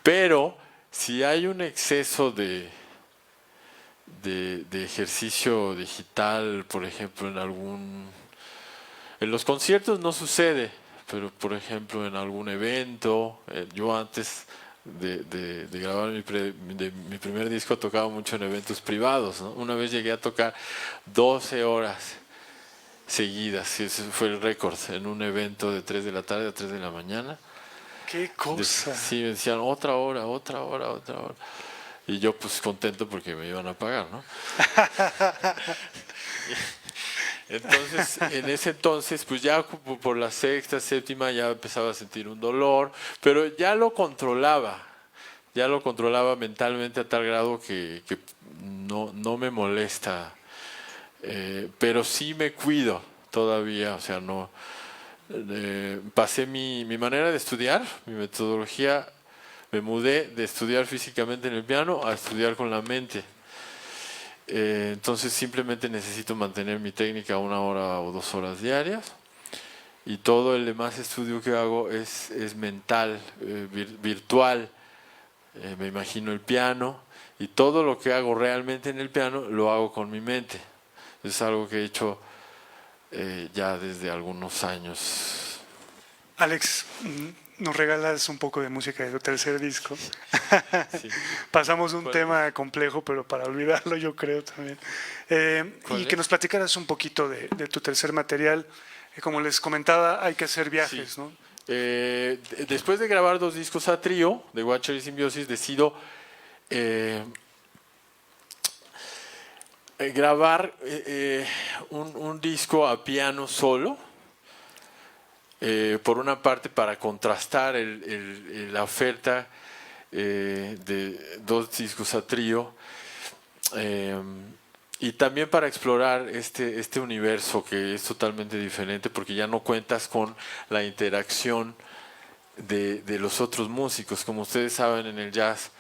pero si hay un exceso de ejercicio digital, por ejemplo, en los conciertos no sucede, pero por ejemplo en algún evento, yo antes de grabar mi primer disco tocaba mucho en eventos privados, ¿no? Una vez llegué a tocar 12 horas seguidas, y ese fue el récord, en un evento de 3 de la tarde a 3 de la mañana. ¡Qué cosa! Sí, me decían otra hora. Y yo pues contento porque me iban a pagar, ¿no? Entonces, en ese entonces, pues ya por la 6ª, 7ª ya empezaba a sentir un dolor, pero ya lo controlaba mentalmente a tal grado que no me molesta, pero sí me cuido todavía, o sea, no. Pasé mi manera de estudiar, mi metodología. Me mudé de estudiar físicamente en el piano a estudiar con la mente. Entonces simplemente necesito mantener mi técnica 1 hora o 2 horas diarias, y todo el demás estudio que hago es mental, virtual. Me imagino el piano y todo lo que hago realmente en el piano lo hago con mi mente. Es algo que he hecho ya desde algunos años. Alex, nos regalas un poco de música de tu tercer disco. Sí. Pasamos un ¿Cuál? tema complejo, pero para olvidarlo yo creo también. Y que nos platicaras un poquito de tu tercer material. Como les comentaba, hay que hacer viajes, Sí. ¿no? Después de grabar 2 discos a trío de Watcher y Simbiosis, decido grabar un disco a piano solo. Por una parte para contrastar la oferta de 2 discos a trío, y también para explorar este universo que es totalmente diferente porque ya no cuentas con la interacción de los otros músicos. Como ustedes saben, en el jazz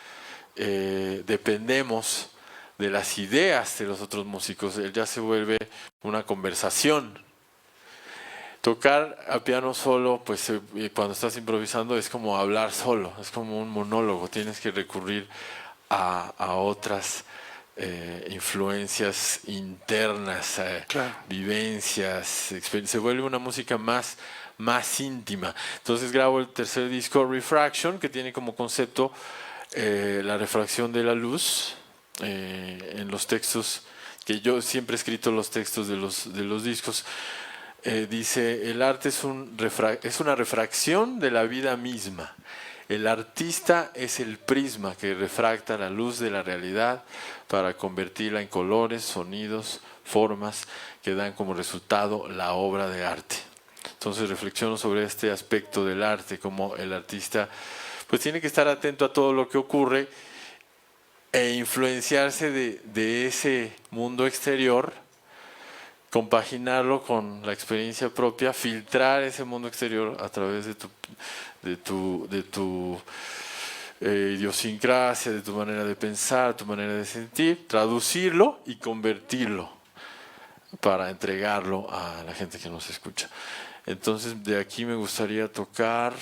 dependemos de las ideas de los otros músicos. El jazz se vuelve una conversación. Tocar a piano solo, pues cuando estás improvisando es como hablar solo, es como un monólogo, tienes que recurrir a otras influencias internas, Claro. vivencias, se vuelve una música más íntima. Entonces grabo el tercer disco, Refraction, que tiene como concepto la refracción de la luz en los textos, que yo siempre he escrito los textos de los discos. Dice, el arte es una refracción de la vida misma. El artista es el prisma que refracta la luz de la realidad para convertirla en colores, sonidos, formas que dan como resultado la obra de arte. Entonces reflexiono sobre este aspecto del arte, como el artista pues tiene que estar atento a todo lo que ocurre e influenciarse de ese mundo exterior, compaginarlo con la experiencia propia, filtrar ese mundo exterior a través de tu idiosincrasia, de tu manera de pensar, tu manera de sentir, traducirlo y convertirlo para entregarlo a la gente que nos escucha. Entonces de aquí me gustaría tocar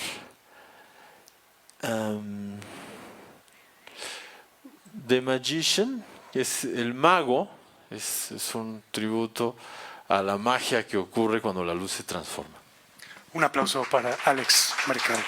The Magician, que es el mago. Es un tributo a la magia que ocurre cuando la luz se transforma. Un aplauso para Alex Mercado.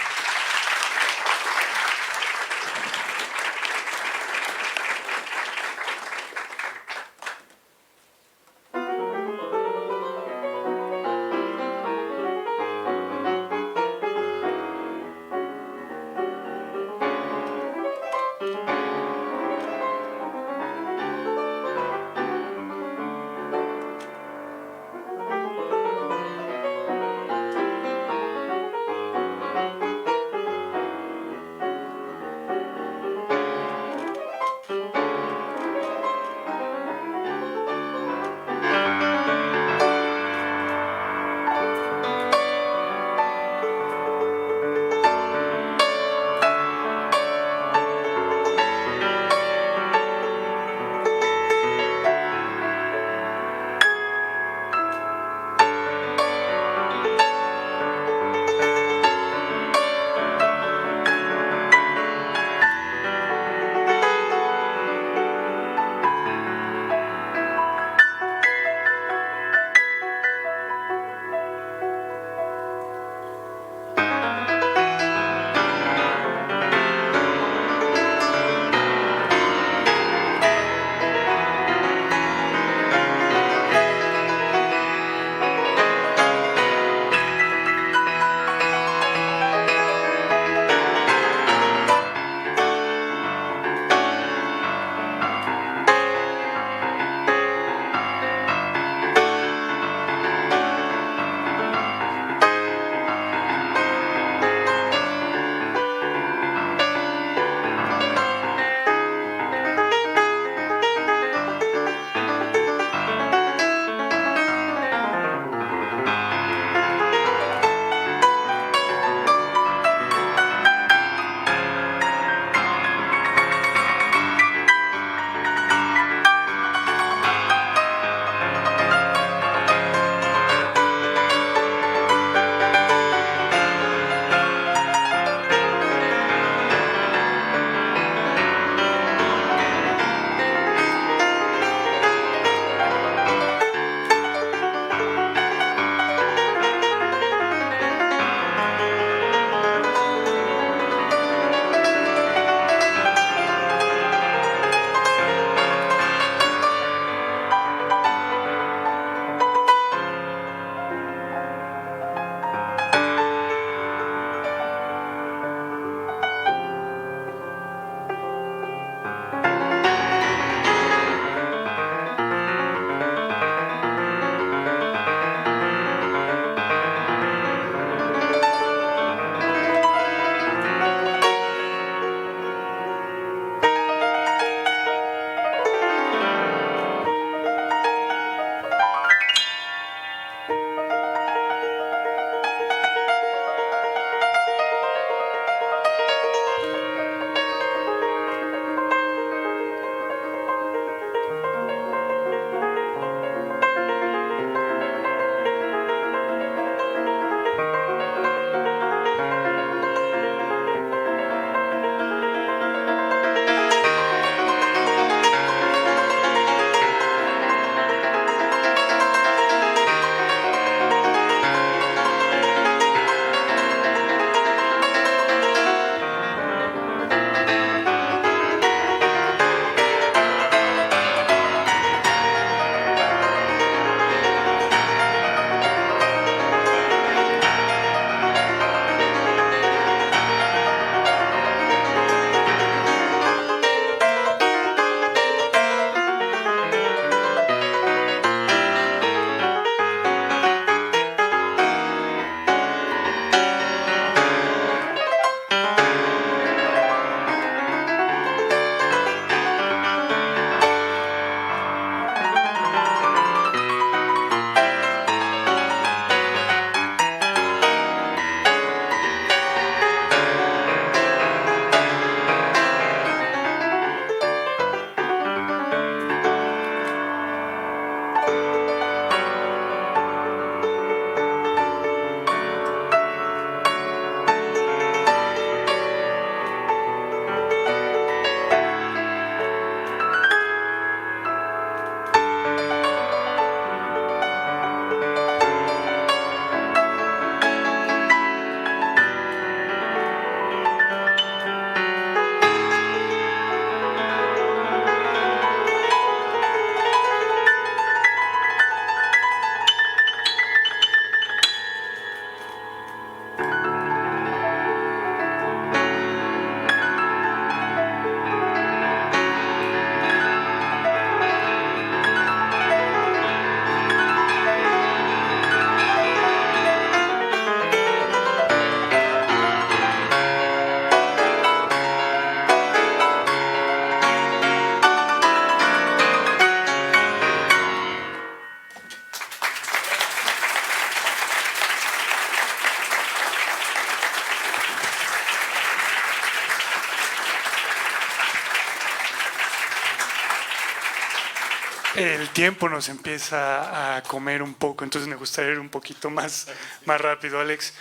el tiempo nos empieza a comer un poco, entonces me gustaría ir un poquito más rápido, Alex.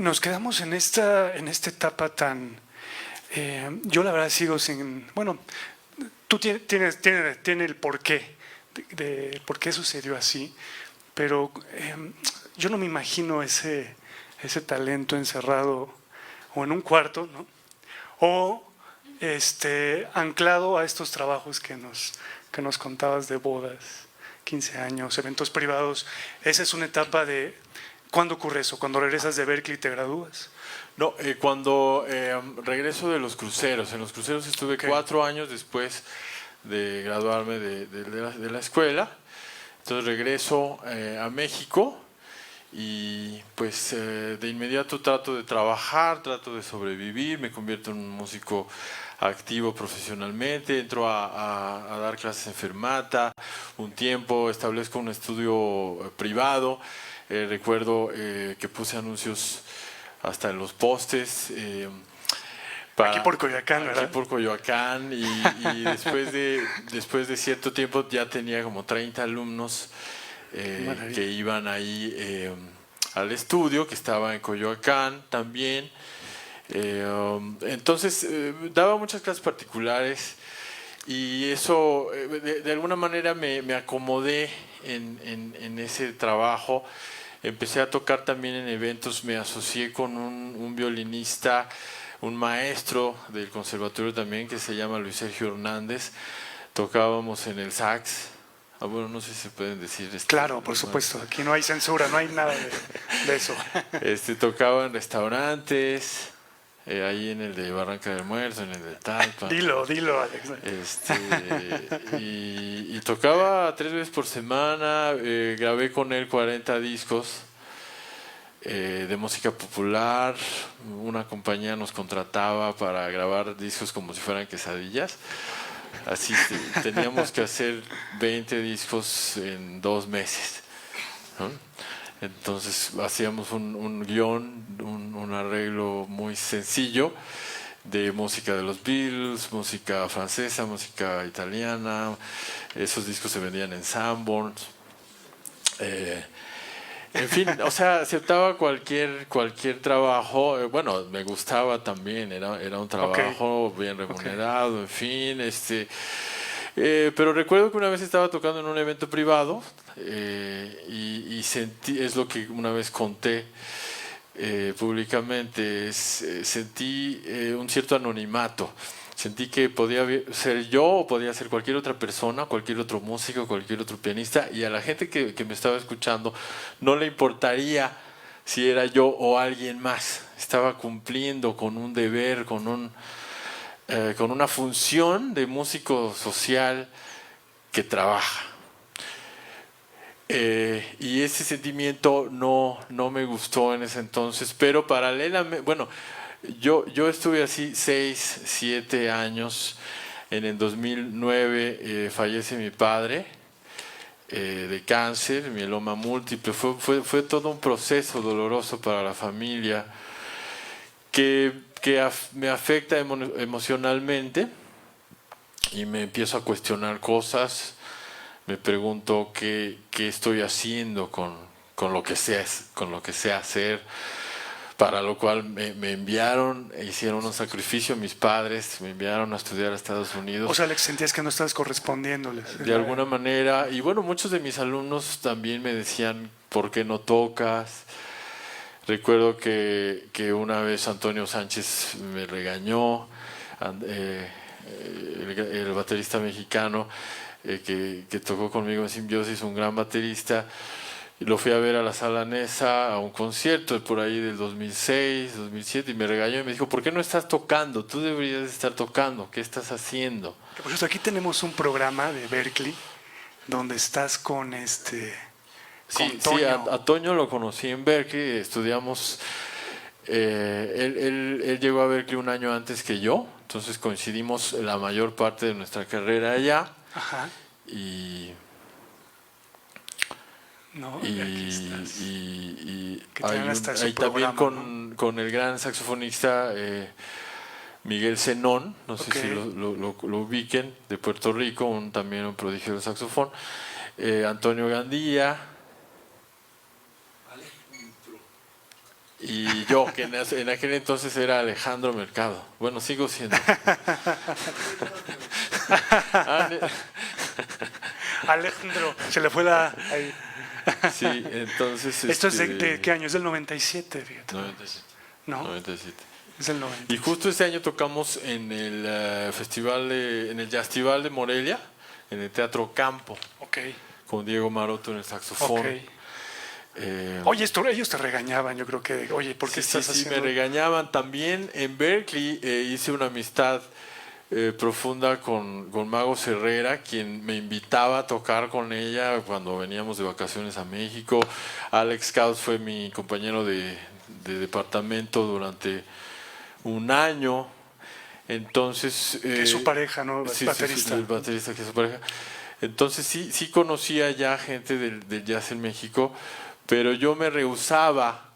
Nos quedamos en esta etapa tan... yo la verdad sigo sin... Bueno, tú tienes el porqué, de por qué sucedió así, pero yo no me imagino ese talento encerrado o en un cuarto, ¿no? O anclado a estos trabajos que nos contabas de bodas, 15 años, eventos privados. Esa es una etapa de... ¿Cuándo ocurre eso? ¿Cuando regresas de Berklee y te gradúas? No, cuando regreso de los cruceros. En los cruceros estuve 4 años después de graduarme de la escuela. Entonces regreso a México y pues de inmediato trato de trabajar, trato de sobrevivir, me convierto en un músico activo profesionalmente, entro a dar clases en Fermata, un tiempo establezco un estudio privado, recuerdo que puse anuncios hasta en los postes. Aquí por Coyoacán, ¿verdad? Aquí por Coyoacán y después de cierto tiempo ya tenía como 30 alumnos que iban ahí al estudio, que estaba en Coyoacán también. Entonces daba muchas clases particulares y eso de alguna manera me acomodé en ese trabajo. Empecé a tocar también en eventos, me asocié con un violinista, un maestro del conservatorio también que se llama Luis Sergio Hernández. Tocábamos en el sax. Bueno, no sé si se pueden decir. Claro, por supuesto. Aquí no hay censura, no hay nada de eso. Tocaba en restaurantes, ahí en el de Barranca del Muerto, en el de Talpa. Dilo, Alex. Y tocaba 3 veces por semana. Grabé con él 40 discos. De música popular. Una compañía nos contrataba para grabar discos como si fueran quesadillas. Así teníamos que hacer 20 discos en 2 meses, ¿no? Entonces hacíamos un guión, un arreglo muy sencillo de música de los Beatles, música francesa, música italiana. Esos discos se vendían en Sanborns. En fin, o sea, aceptaba cualquier trabajo. Bueno, me gustaba también, era un trabajo bien remunerado, en fin. Pero recuerdo que una vez estaba tocando en un evento privado y sentí, es lo que una vez conté públicamente, sentí un cierto anonimato. Sentí que podía ser yo o podía ser cualquier otra persona, cualquier otro músico, cualquier otro pianista, y a la gente que me estaba escuchando no le importaría si era yo o alguien más. Estaba cumpliendo con un deber, con una función de músico social que trabaja. Y ese sentimiento no me gustó en ese entonces, pero paralelamente, bueno, yo estuve así 6, 7 años. En el 2009 fallece mi padre de cáncer, mieloma múltiple. Fue todo un proceso doloroso para la familia que me afecta emocionalmente y me empiezo a cuestionar cosas. Me pregunto qué estoy haciendo con lo que sé hacer. Para lo cual me enviaron, hicieron un sacrificio mis padres, me enviaron a estudiar a Estados Unidos. O sea, Alex, sentías que no estabas correspondiéndoles. De alguna manera, y bueno, muchos de mis alumnos también me decían, ¿por qué no tocas? Recuerdo que una vez Antonio Sánchez me regañó, el baterista mexicano que tocó conmigo en Simbiosis, un gran baterista. Lo fui a ver a la Sala Nesa a un concierto por ahí del 2006, 2007 y me regañó y me dijo, ¿por qué no estás tocando? Tú deberías estar tocando, ¿qué estás haciendo? Por eso aquí tenemos un programa de Berklee donde estás con Sí, a Toño lo conocí en Berklee, estudiamos, él llegó a Berklee un año antes que yo, entonces coincidimos la mayor parte de nuestra carrera allá. Ajá. Y ahí también con el gran saxofonista Miguel Zenón, no sé Ok. si lo ubiquen, de Puerto Rico, también un prodigio del saxofón, Antonio Gandía, y yo, que en aquel entonces era Alejandro Mercado. Bueno, sigo siendo. Alejandro, se le fue la... ahí. Sí, entonces... ¿Esto es de qué año? Es del 97, fíjate. 97. ¿No? 97. Es del 97. Y justo este año tocamos en el en el Jazztival de Morelia, en el Teatro Campo, Ok, con Diego Maroto en el saxofón. ok. Oye, ellos te regañaban, yo creo que, oye, ¿por qué Sí, estás sí, haciendo? me regañaban. También en Berkeley hice una amistad profunda con Mago Herrera, quien me invitaba a tocar con ella cuando veníamos de vacaciones a México. Alex Caus fue mi compañero de departamento durante un año. Entonces... Que es su pareja, ¿no? Sí, Baterista. sí, el baterista que es su pareja. Entonces sí conocía ya gente del jazz en México, pero yo me rehusaba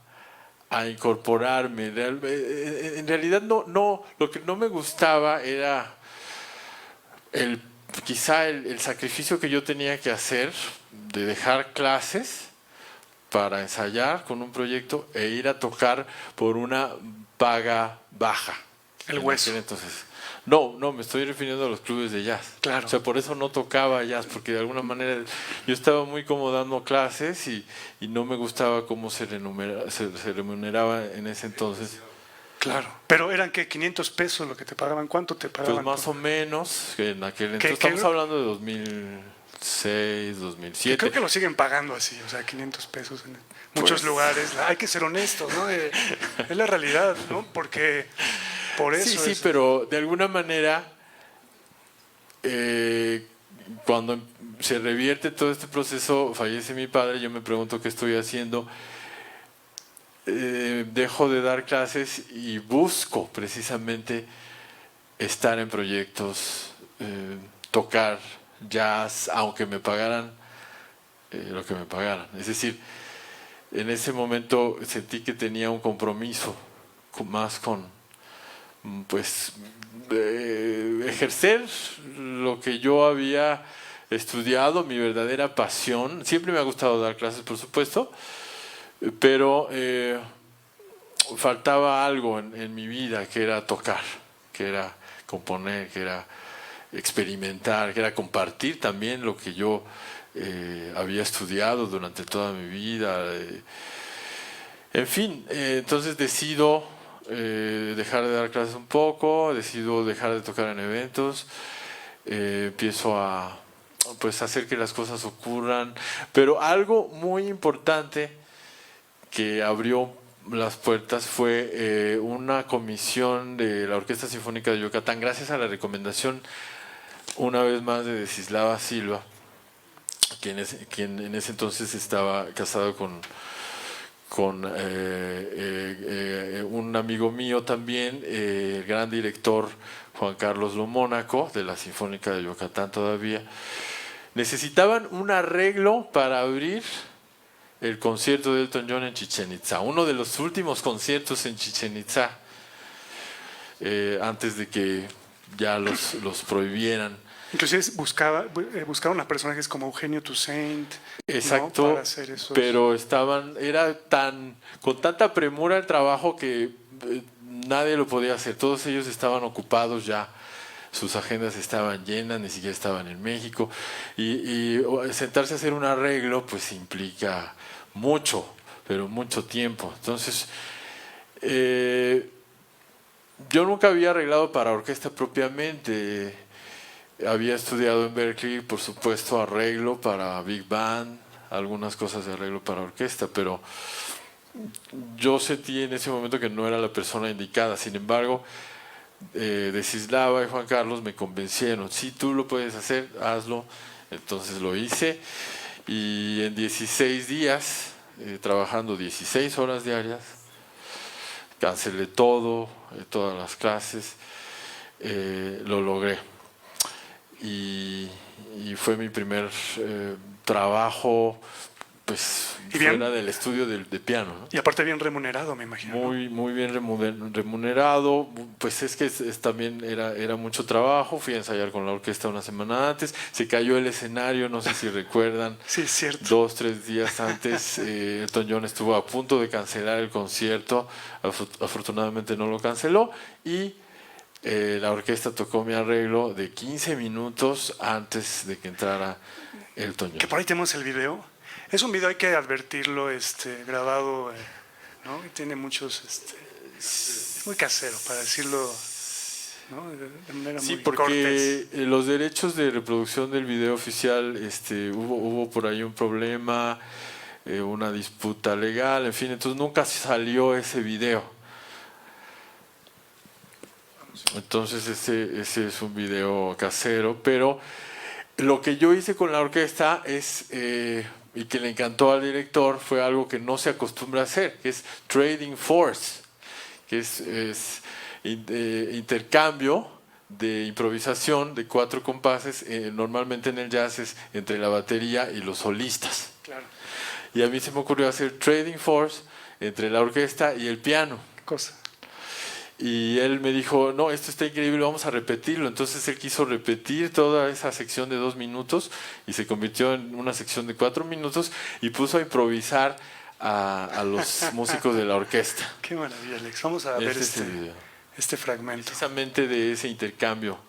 a incorporarme. En realidad no, lo que no me gustaba era quizá el sacrificio que yo tenía que hacer de dejar clases para ensayar con un proyecto e ir a tocar por una paga baja. El hueso. Entonces, no, me estoy refiriendo a los clubes de jazz. Claro. O sea, por eso no tocaba jazz, porque de alguna manera yo estaba muy cómodo dando clases y no me gustaba cómo se remuneraba en ese entonces. Claro. Pero eran que 500 pesos lo que te pagaban. ¿Cuánto te pagaban? Pues más o menos, que en aquel entonces, ¿Qué? estamos hablando de 2006, 2007. Creo que lo siguen pagando así, o sea, 500 pesos en muchos lugares. Hay que ser honestos, ¿no? Es la realidad, ¿no? Porque por eso Sí, pero de alguna manera, cuando se revierte todo este proceso, fallece mi padre, yo me pregunto qué estoy haciendo. Dejo de dar clases y busco precisamente estar en proyectos, tocar jazz, aunque me pagaran lo que me pagaran. Es decir, en ese momento sentí que tenía un compromiso más con, pues, ejercer lo que yo había estudiado, mi verdadera pasión. Siempre me ha gustado dar clases, por supuesto, pero faltaba algo en mi vida, que era tocar, que era componer, que era experimentar, que era compartir también lo que yo había estudiado durante toda mi vida. En fin, entonces decido dejar de dar clases un poco, decido dejar de tocar en eventos, empiezo a pues hacer que las cosas ocurran, pero algo muy importante que abrió las puertas fue una comisión de la Orquesta Sinfónica de Yucatán, gracias a la recomendación una vez más de Desislava Silva, quien en ese entonces estaba casado con un amigo mío también, el gran director Juan Carlos Lomónaco, de la Sinfónica de Yucatán todavía. Necesitaban un arreglo para abrir el concierto de Elton John en Chichén Itzá, uno de los últimos conciertos en Chichén Itzá, antes de que ya los prohibieran. Inclusive buscaron a personajes como Eugenio Toussaint. Exacto, ¿no? Para hacer esos... pero con tanta premura el trabajo que nadie lo podía hacer. Todos ellos estaban ocupados ya, sus agendas estaban llenas, ni siquiera estaban en México. Y sentarse a hacer un arreglo, pues implica mucho, pero mucho tiempo. Entonces, yo nunca había arreglado para orquesta propiamente. Había estudiado en Berkeley, por supuesto, arreglo para Big Band, algunas cosas de arreglo para orquesta, pero yo sentí en ese momento que no era la persona indicada. Sin embargo, Desislava y Juan Carlos me convencieron: si tú lo puedes hacer, hazlo. Entonces lo hice, y en 16 días, trabajando 16 horas diarias, cancelé todas las clases, lo logré. Y fue mi primer trabajo pues Y bien- fuera del estudio de piano, ¿no? Y aparte bien remunerado, me imagino. ¿no? Muy bien remunerado, pues es que también era mucho trabajo. Fui a ensayar con la orquesta una semana antes, se cayó el escenario, no sé si recuerdan, Sí, es cierto. 2-3 días antes. Elton John estuvo a punto de cancelar el concierto, afortunadamente no lo canceló, y la orquesta tocó mi arreglo de 15 minutos antes de que entrara Elton John. Que por ahí tenemos el video. Es un video, hay que advertirlo, grabado, ¿no? Y tiene muchos, es muy casero, para decirlo, ¿no? De manera Sí, muy porque cortés. los derechos de reproducción del video oficial, hubo por ahí un problema, una disputa legal, en fin, entonces nunca salió ese video. Entonces ese es un video casero, pero lo que yo hice con la orquesta es, y que le encantó al director, fue algo que no se acostumbra a hacer, que es trading force, que es intercambio de improvisación de 4 compases. Normalmente en el jazz es entre la batería y los solistas. Claro. Y a mí se me ocurrió hacer trading force entre la orquesta y el piano. ¿Qué cosa? Y él me dijo, no, esto está increíble, vamos a repetirlo. Entonces él quiso repetir toda esa sección de 2 minutos y se convirtió en una sección de 4 minutos y puso a improvisar a los músicos de la orquesta. Qué maravilla, Alex. Vamos a ver Este video. este fragmento. Precisamente de ese intercambio.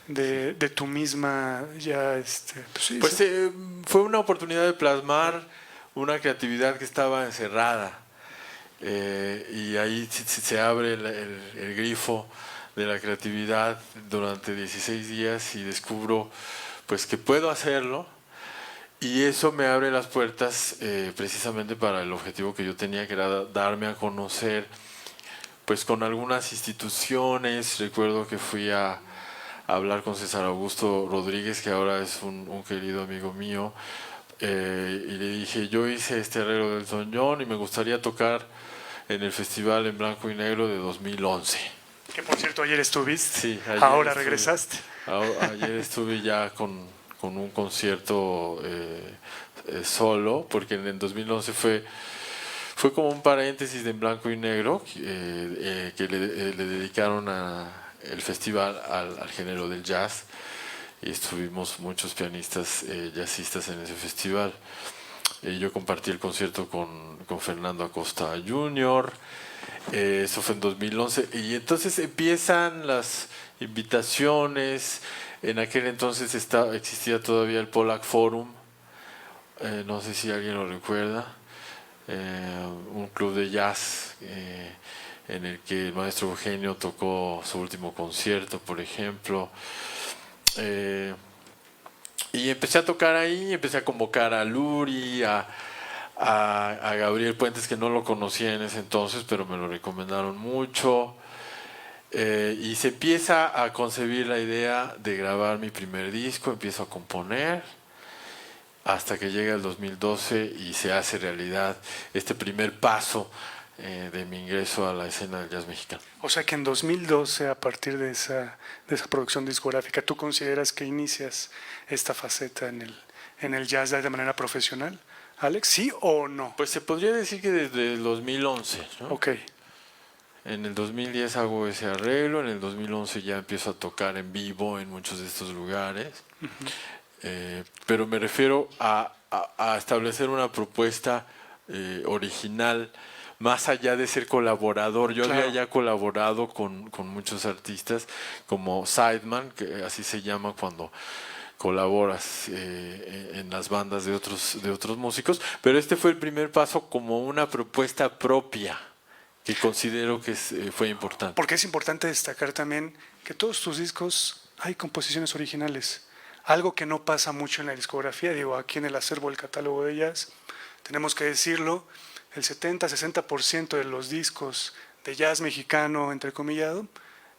De tu misma, ya, pues sí. Pues sí. fue una oportunidad de plasmar una creatividad que estaba encerrada. Y ahí se abre el grifo de la creatividad durante 16 días y descubro pues que puedo hacerlo, y eso me abre las puertas precisamente para el objetivo que yo tenía, que era darme a conocer pues con algunas instituciones. Recuerdo que fui a hablar con César Augusto Rodríguez, que ahora es un querido amigo mío, y le dije, yo hice este arreglo del Elton John y me gustaría tocar en el Festival en Blanco y Negro de 2011. Que por cierto, ayer estuviste. Sí, ayer Ahora estuve. regresaste. Ayer estuve ya con un concierto solo, porque en el 2011 fue como un paréntesis de En Blanco y Negro que le dedicaron el festival al género del jazz, y estuvimos muchos pianistas jazzistas en ese festival. Yo compartí el concierto con Fernando Acosta Jr., eso fue en 2011, y entonces empiezan las invitaciones. En aquel entonces existía todavía el Pollack Forum, no sé si alguien lo recuerda, un club de jazz en el que el maestro Eugenio tocó su último concierto, por ejemplo. Y empecé a tocar ahí, empecé a convocar a Luri, a Gabriel Puentes, que no lo conocía en ese entonces, pero me lo recomendaron mucho. Y se empieza a concebir la idea de grabar mi primer disco, empiezo a componer, hasta que llega el 2012 y se hace realidad este primer paso de mi ingreso a la escena del jazz mexicano. O sea que en 2012, a partir de esa producción discográfica, ¿tú consideras que inicias esta faceta en el jazz de manera profesional, Alex? ¿Sí o no? Pues se podría decir que desde el 2011, ¿no? Ok. En el 2010 hago ese arreglo, en el 2011 ya empiezo a tocar en vivo en muchos de estos lugares. Pero me refiero a establecer una propuesta original, más allá de ser colaborador. Yo había ya colaborado con muchos artistas, como sideman, que así se llama cuando colaboras en las bandas de otros músicos, pero este fue el primer paso como una propuesta propia, que considero que fue importante. Porque es importante destacar también que todos tus discos hay composiciones originales. Algo que no pasa mucho en la discografía, digo, aquí en el acervo del catálogo de jazz, tenemos que decirlo, el 70-60% de los discos de jazz mexicano, entrecomillado,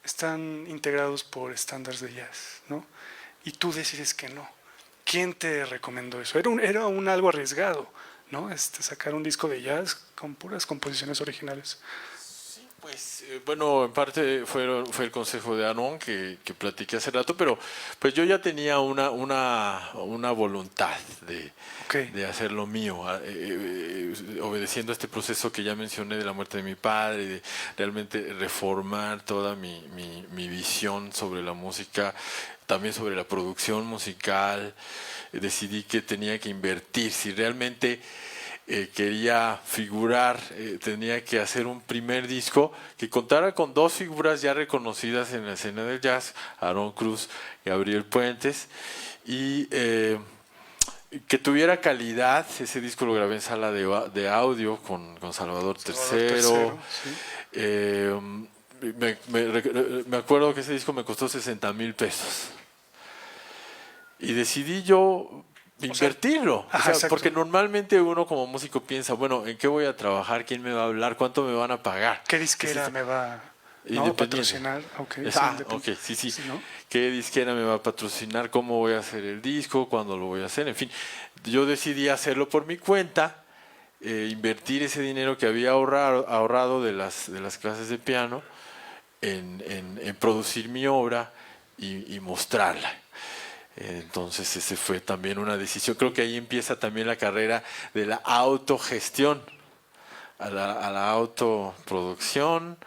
están integrados por estándares de jazz, ¿no? Y tú decides que no. ¿Quién te recomendó eso? Era algo arriesgado, ¿no? Sacar un disco de jazz con puras composiciones originales. Pues bueno, en parte fue el consejo de Aarón que platiqué hace rato, pero pues yo ya tenía una voluntad de hacer lo mío, obedeciendo este proceso que ya mencioné de la muerte de mi padre, de realmente reformar toda mi visión sobre la música, también sobre la producción musical. Decidí que tenía que invertir, si realmente quería figurar, tenía que hacer un primer disco que contara con dos figuras ya reconocidas en la escena del jazz, Aarón Cruz y Gabriel Puentes, y que tuviera calidad. Ese disco lo grabé en sala de audio con Salvador III. Sí. Me acuerdo que ese disco me costó 60,000 pesos. Y decidí yo invertirlo, porque normalmente uno como músico piensa, bueno, ¿en qué voy a trabajar? ¿Quién me va a hablar? ¿Cuánto me van a pagar? ¿Qué disquera me va a patrocinar? Okay, sí. ¿No? ¿Qué disquera me va a patrocinar? ¿Cómo voy a hacer el disco? ¿Cuándo lo voy a hacer? En fin, yo decidí hacerlo por mi cuenta, invertir ese dinero que había ahorrado de las clases de piano en producir mi obra y mostrarla. Entonces ese fue también una decisión. Creo que ahí empieza también la carrera de la autogestión, a la autoproducción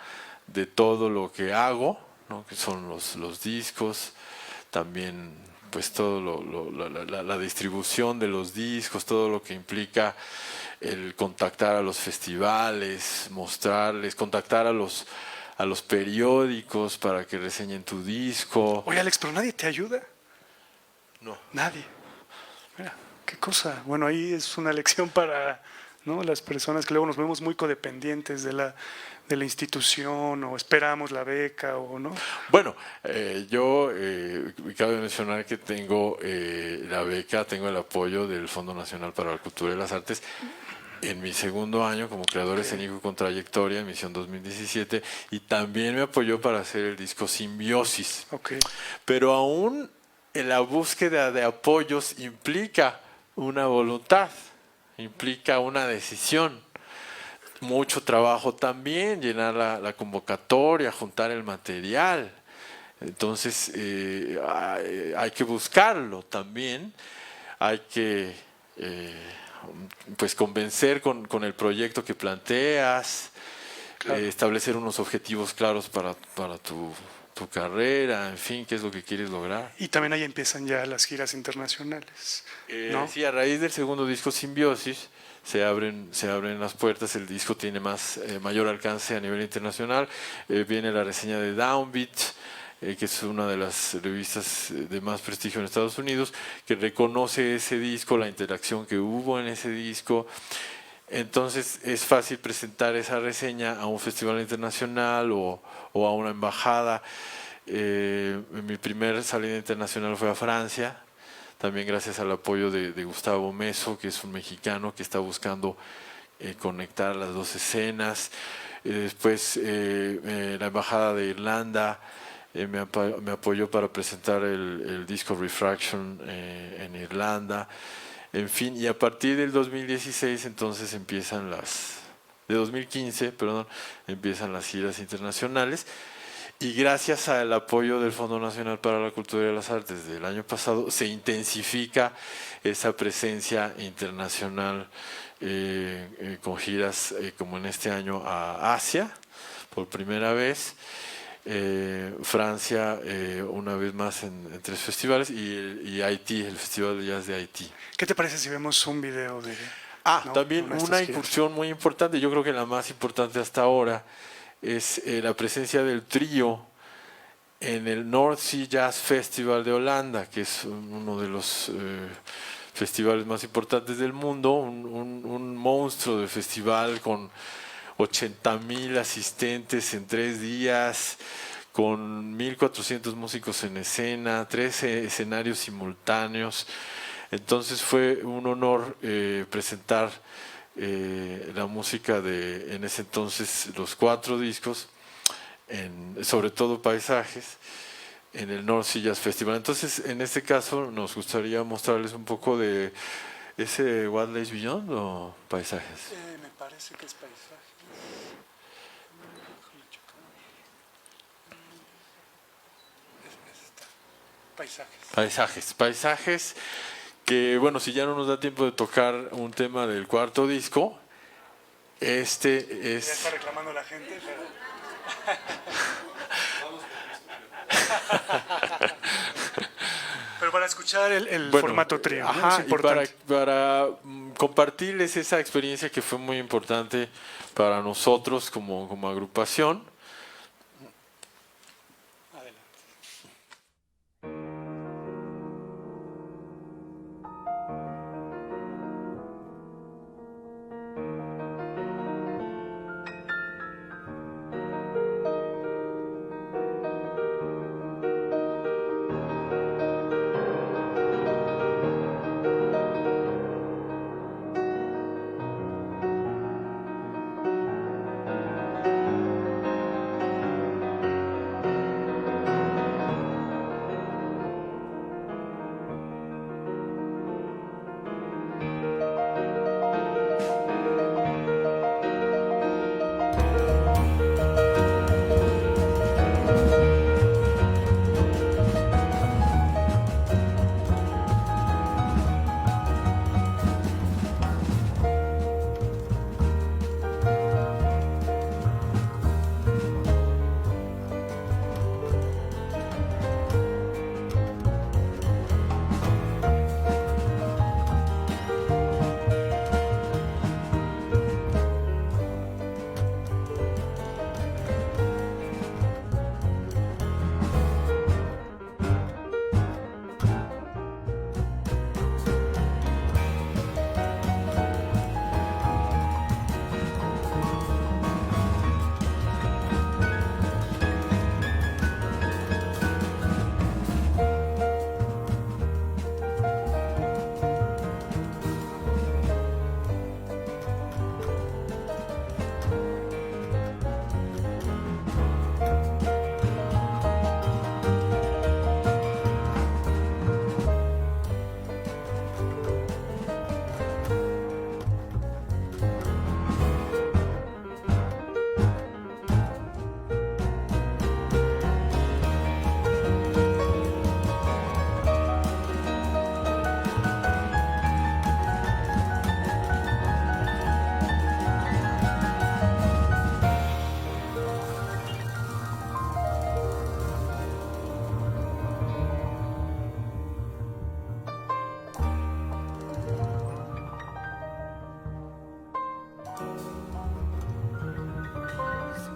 de todo lo que hago, ¿no? Que son los discos, también pues todo la distribución de los discos, todo lo que implica el contactar a los festivales, mostrarles, contactar a los periódicos para que reseñen tu disco. Oye, Alex, pero nadie te ayuda. No. Nadie. Mira, qué cosa. Bueno, ahí es una lección para, ¿no?, las personas que luego nos vemos muy codependientes de la institución, o esperamos la beca, o no. Bueno, yo cabe mencionar que tengo la beca, tengo el apoyo del Fondo Nacional para la Cultura y las Artes en mi segundo año como creador escénico con trayectoria, en Misión 2017, y también me apoyó para hacer el disco Simbiosis. Pero aún en la búsqueda de apoyos implica una voluntad, implica una decisión, mucho trabajo también, llenar la convocatoria, juntar el material. Entonces hay que buscarlo también, hay que pues convencer con el proyecto que planteas, establecer unos objetivos claros para tu carrera, en fin, qué es lo que quieres lograr. Y también ahí empiezan ya las giras internacionales, ¿no? Sí, a raíz del segundo disco Simbiosis se abren las puertas, el disco tiene mayor alcance a nivel internacional, viene la reseña de Downbeat, que es una de las revistas de más prestigio en Estados Unidos, que reconoce ese disco, la interacción que hubo en ese disco. Entonces es fácil presentar esa reseña a un festival internacional o a una embajada. Mi primer salida internacional fue a Francia, también gracias al apoyo de Gustavo Meso, que es un mexicano que está buscando conectar las dos escenas. Después la Embajada de Irlanda me apoyó para presentar el disco Refraction en Irlanda. En fin, y a partir del 2016 entonces de 2015, perdón, empiezan las giras internacionales. Y gracias al apoyo del Fondo Nacional para la Cultura y las Artes del año pasado, se intensifica esa presencia internacional con giras como en este año a Asia, por primera vez, Francia una vez más en 3 festivales y Haití, el Festival de Jazz de Haití. ¿Qué te parece si vemos un video de...? También una incursión muy importante, yo creo que la más importante hasta ahora, es la presencia del trío en el North Sea Jazz Festival de Holanda, que es uno de los festivales más importantes del mundo, un monstruo de festival con 80,000 asistentes en 3 días, con 1,400 músicos en escena, 13 escenarios simultáneos. Entonces fue un honor presentar la música de, en ese entonces, los 4 discos, sobre todo Paisajes, en el North Sea Jazz Festival. Entonces, en este caso, nos gustaría mostrarles un poco de ese What Lays Beyond o Paisajes. Me parece que es Paisajes. Paisajes, que bueno, si ya no nos da tiempo de tocar un tema del 4º disco, este es... Ya está reclamando la gente, pero para escuchar el formato trío, ¿no? Es importante. Y para compartirles esa experiencia que fue muy importante para nosotros como agrupación.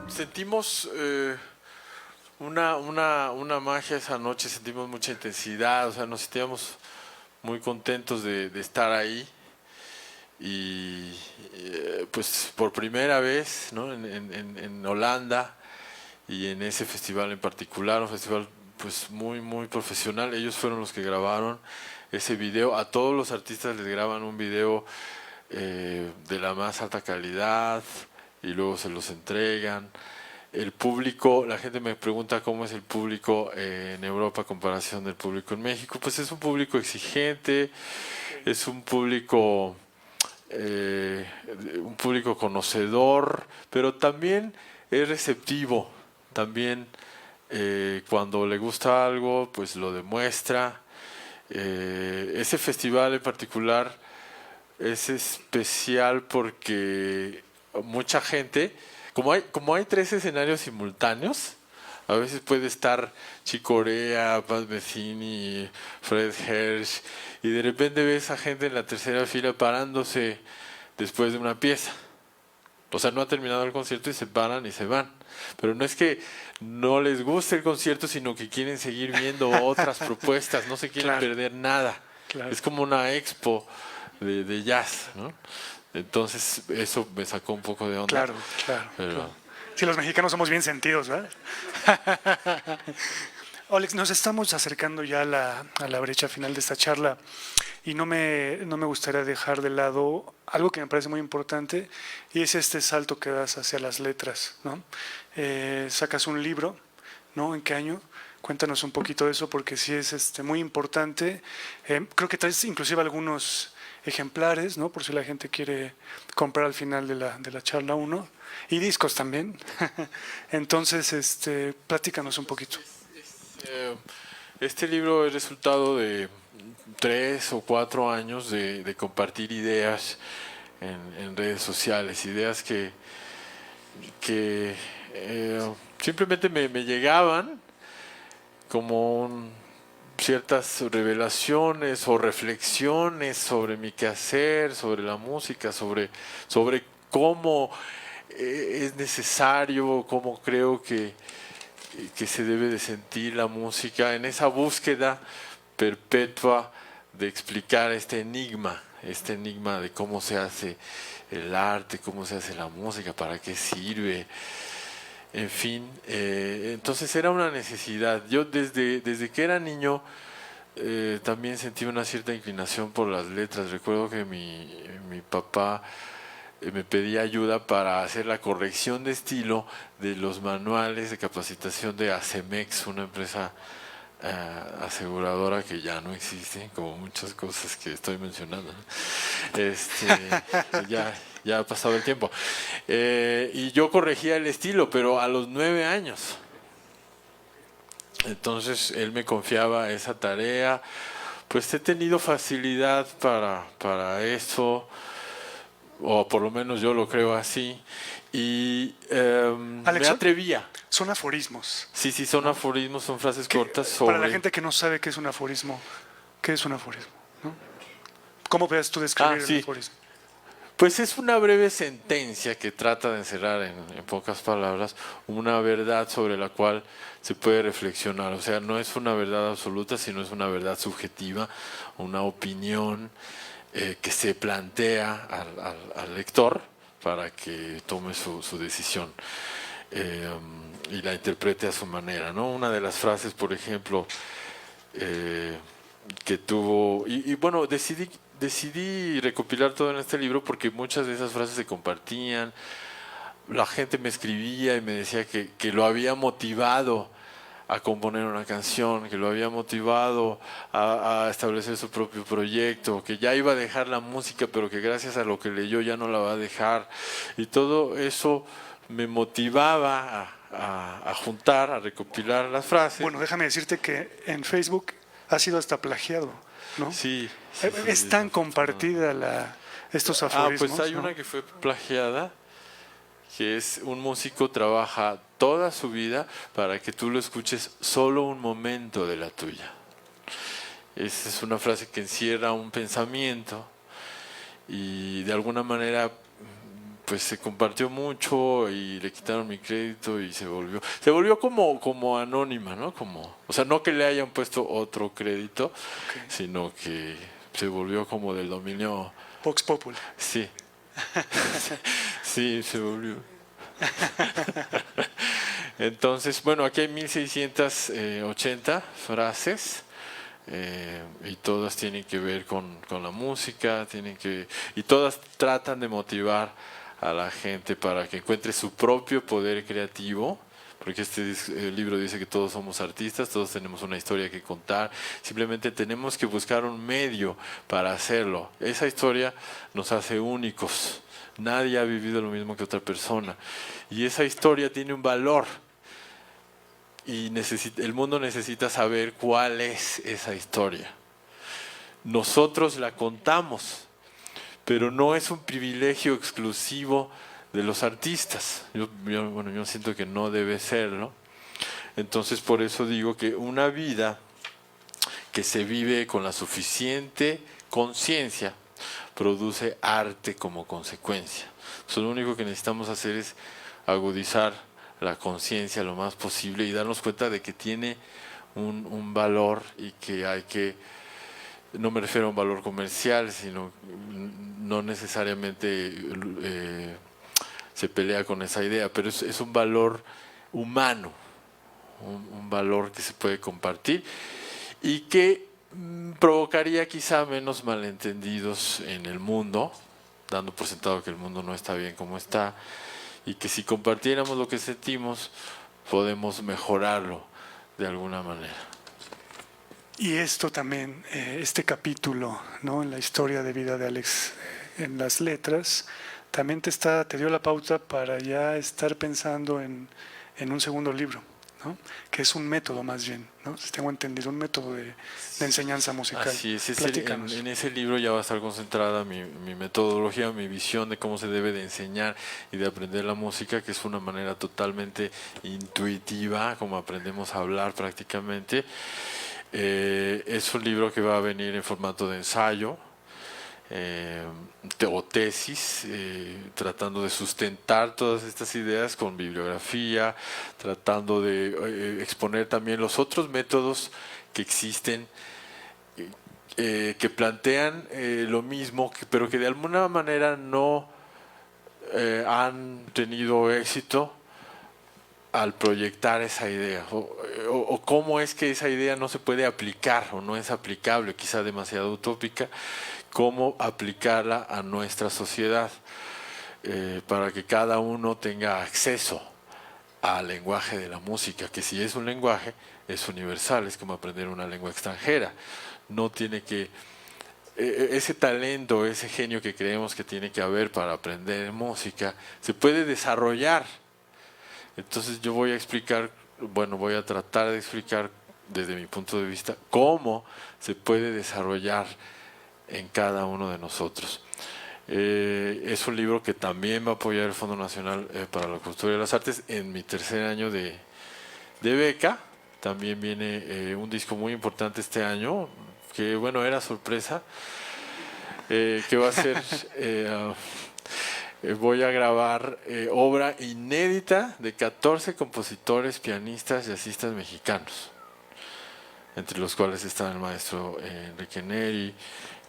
Sentimos una magia esa noche, sentimos mucha intensidad, o sea, nos sentíamos muy contentos de estar ahí y pues por primera vez, ¿no? en Holanda y en ese festival en particular, un festival pues muy profesional. Ellos fueron los que grabaron ese video. A todos los artistas les graban un video de la más alta calidad, y luego se los entregan. El público, la gente me pregunta cómo es el público en Europa a comparación del público en México. Pues es un público exigente, es un público conocedor, pero también es receptivo. También cuando le gusta algo, pues lo demuestra. Ese festival en particular es especial porque mucha gente, como hay 3 escenarios simultáneos, a veces puede estar Chick Corea, Pat Metheny, Fred Hersch, y de repente ves a gente en la tercera fila parándose después de una pieza. O sea, no ha terminado el concierto y se paran y se van. Pero no es que no les guste el concierto, sino que quieren seguir viendo otras propuestas, no se quieren perder nada. Claro. Es como una expo de jazz, ¿no? Entonces eso me sacó un poco de onda. Claro. Sí, los mexicanos somos bien sentidos, ¿verdad? Alex, nos estamos acercando ya a la brecha final de esta charla y no me gustaría dejar de lado algo que me parece muy importante, y es este salto que das hacia las letras, ¿no? Sacas un libro, ¿no? ¿En qué año? Cuéntanos un poquito de eso, porque sí es muy importante. Creo que traes inclusive algunos ejemplares, ¿no? Por si la gente quiere comprar al final de la charla uno, y discos también. Entonces, platícanos un poquito. Este libro es resultado de 3 o 4 años de compartir ideas en redes sociales, ideas que simplemente me llegaban como ciertas revelaciones o reflexiones sobre mi quehacer, sobre la música, sobre cómo es necesario, cómo creo que se debe de sentir la música, en esa búsqueda perpetua de explicar este enigma de cómo se hace el arte, cómo se hace la música, para qué sirve, en fin. Entonces era una necesidad. Yo desde que era niño también sentí una cierta inclinación por las letras. Recuerdo que mi papá me pedía ayuda para hacer la corrección de estilo de los manuales de capacitación de Acemex, una empresa aseguradora que ya no existe, como muchas cosas que estoy mencionando, ¿no? Ya ha pasado el tiempo. Y yo corregía el estilo, pero a los 9 años. Entonces él me confiaba esa tarea. Pues he tenido facilidad para eso, o por lo menos yo lo creo así, y Alex, me atrevía. Son aforismos. Sí, son aforismos, son frases cortas Para la gente que no sabe qué es un aforismo, ¿qué es un aforismo? ¿No? ¿Cómo puedes tú describir el aforismo? Pues es una breve sentencia que trata de encerrar en pocas palabras una verdad sobre la cual se puede reflexionar. O sea, no es una verdad absoluta, sino es una verdad subjetiva, una opinión que se plantea al lector para que tome su decisión y la interprete a su manera, ¿no? Una de las frases, por ejemplo, que tuvo, y bueno, decidí recopilar todo en este libro porque muchas de esas frases se compartían, la gente me escribía y me decía que lo había motivado a componer una canción, que lo había motivado a establecer su propio proyecto, que ya iba a dejar la música, pero que gracias a lo que leyó ya no la va a dejar. Y todo eso me motivaba a juntar, a recopilar las frases. Bueno, déjame decirte que en Facebook ha sido hasta plagiado, ¿no? Sí. Es tan compartida estos aforismos. Pues hay una que fue plagiada, que es: un músico trabaja toda su vida para que tú lo escuches solo un momento de la tuya. Esa es una frase que encierra un pensamiento y de alguna manera pues se compartió mucho y le quitaron mi crédito y se volvió como anónima, ¿no? O sea, no que le hayan puesto otro crédito, sino que se volvió como del dominio Vox Populi. Sí. Sí, se volvió. Entonces, bueno, aquí hay 1680 frases y todas tienen que ver con la música, y todas tratan de motivar a la gente para que encuentre su propio poder creativo, porque el libro dice que todos somos artistas, todos tenemos una historia que contar, simplemente tenemos que buscar un medio para hacerlo. Esa historia nos hace únicos, nadie ha vivido lo mismo que otra persona, y esa historia tiene un valor, y el mundo necesita saber cuál es esa historia. Nosotros la contamos, pero no es un privilegio exclusivo de los artistas. Yo siento que no debe serlo. Entonces, por eso digo que una vida que se vive con la suficiente conciencia produce arte como consecuencia. Entonces, lo único que necesitamos hacer es agudizar la conciencia lo más posible y darnos cuenta de que tiene un valor y que hay que, no me refiero a un valor comercial, sino no necesariamente se pelea con esa idea, pero es un valor humano, un valor que se puede compartir y que provocaría quizá menos malentendidos en el mundo, dando por sentado que el mundo no está bien como está, y que si compartiéramos lo que sentimos, podemos mejorarlo de alguna manera. Y esto también, este capítulo, ¿no?, en la historia de vida de Alex, en las letras, también te dio la pauta para ya estar pensando en un segundo libro, ¿no?, que es un método más bien, ¿no?, si tengo entendido, un método de enseñanza musical. Así es, en ese libro ya va a estar concentrada mi metodología, mi visión de cómo se debe de enseñar y de aprender la música, que es una manera totalmente intuitiva, como aprendemos a hablar prácticamente. Es un libro que va a venir en formato de ensayo o tesis, tratando de sustentar todas estas ideas con bibliografía, tratando de exponer también los otros métodos que existen, que plantean lo mismo, pero que de alguna manera no han tenido éxito al proyectar esa idea, o cómo es que esa idea no se puede aplicar o no es aplicable, quizá demasiado utópica, cómo aplicarla a nuestra sociedad para que cada uno tenga acceso al lenguaje de la música, que si es un lenguaje es universal, es como aprender una lengua extranjera, no tiene que ese talento, ese genio que creemos que tiene que haber para aprender música, se puede desarrollar. Entonces yo voy a tratar de explicar desde mi punto de vista cómo se puede desarrollar en cada uno de nosotros. Es un libro que también va a apoyar el Fondo Nacional para la Cultura y las Artes en mi tercer año de beca. También viene un disco muy importante este año, que era sorpresa, que va a ser... voy a grabar obra inédita de 14 compositores, pianistas y jazzistas mexicanos, entre los cuales están el maestro Enrique Neri,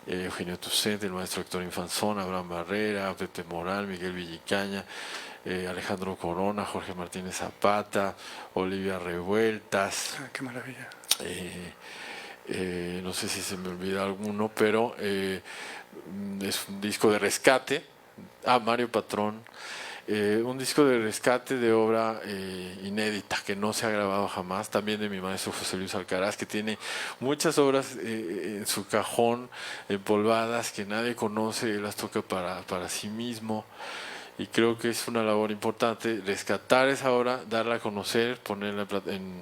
Eugenio Toussaint, el maestro Héctor Infanzón, Abraham Barrera, Pepe Moral, Miguel Villicaña, Alejandro Corona, Jorge Martínez Zapata, Olivia Revueltas. ¡Qué maravilla! No sé si se me olvida alguno, pero es un disco de rescate. Mario Patrón, un disco de rescate de obra inédita que no se ha grabado jamás, también de mi maestro José Luis Alcaraz, que tiene muchas obras en su cajón empolvadas que nadie conoce, él las toca para sí mismo, y creo que es una labor importante rescatar esa obra, darla a conocer, ponerla en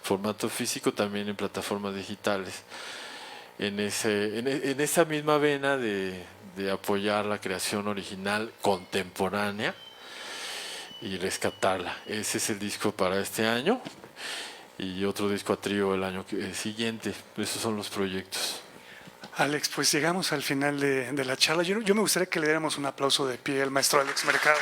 formato físico, también en plataformas digitales, en esa misma vena de apoyar la creación original contemporánea y rescatarla. Ese es el disco para este año y otro disco a trío el año siguiente. Esos son los proyectos. Alex, pues llegamos al final de la charla. Yo me gustaría que le diéramos un aplauso de pie al maestro Alex Mercado.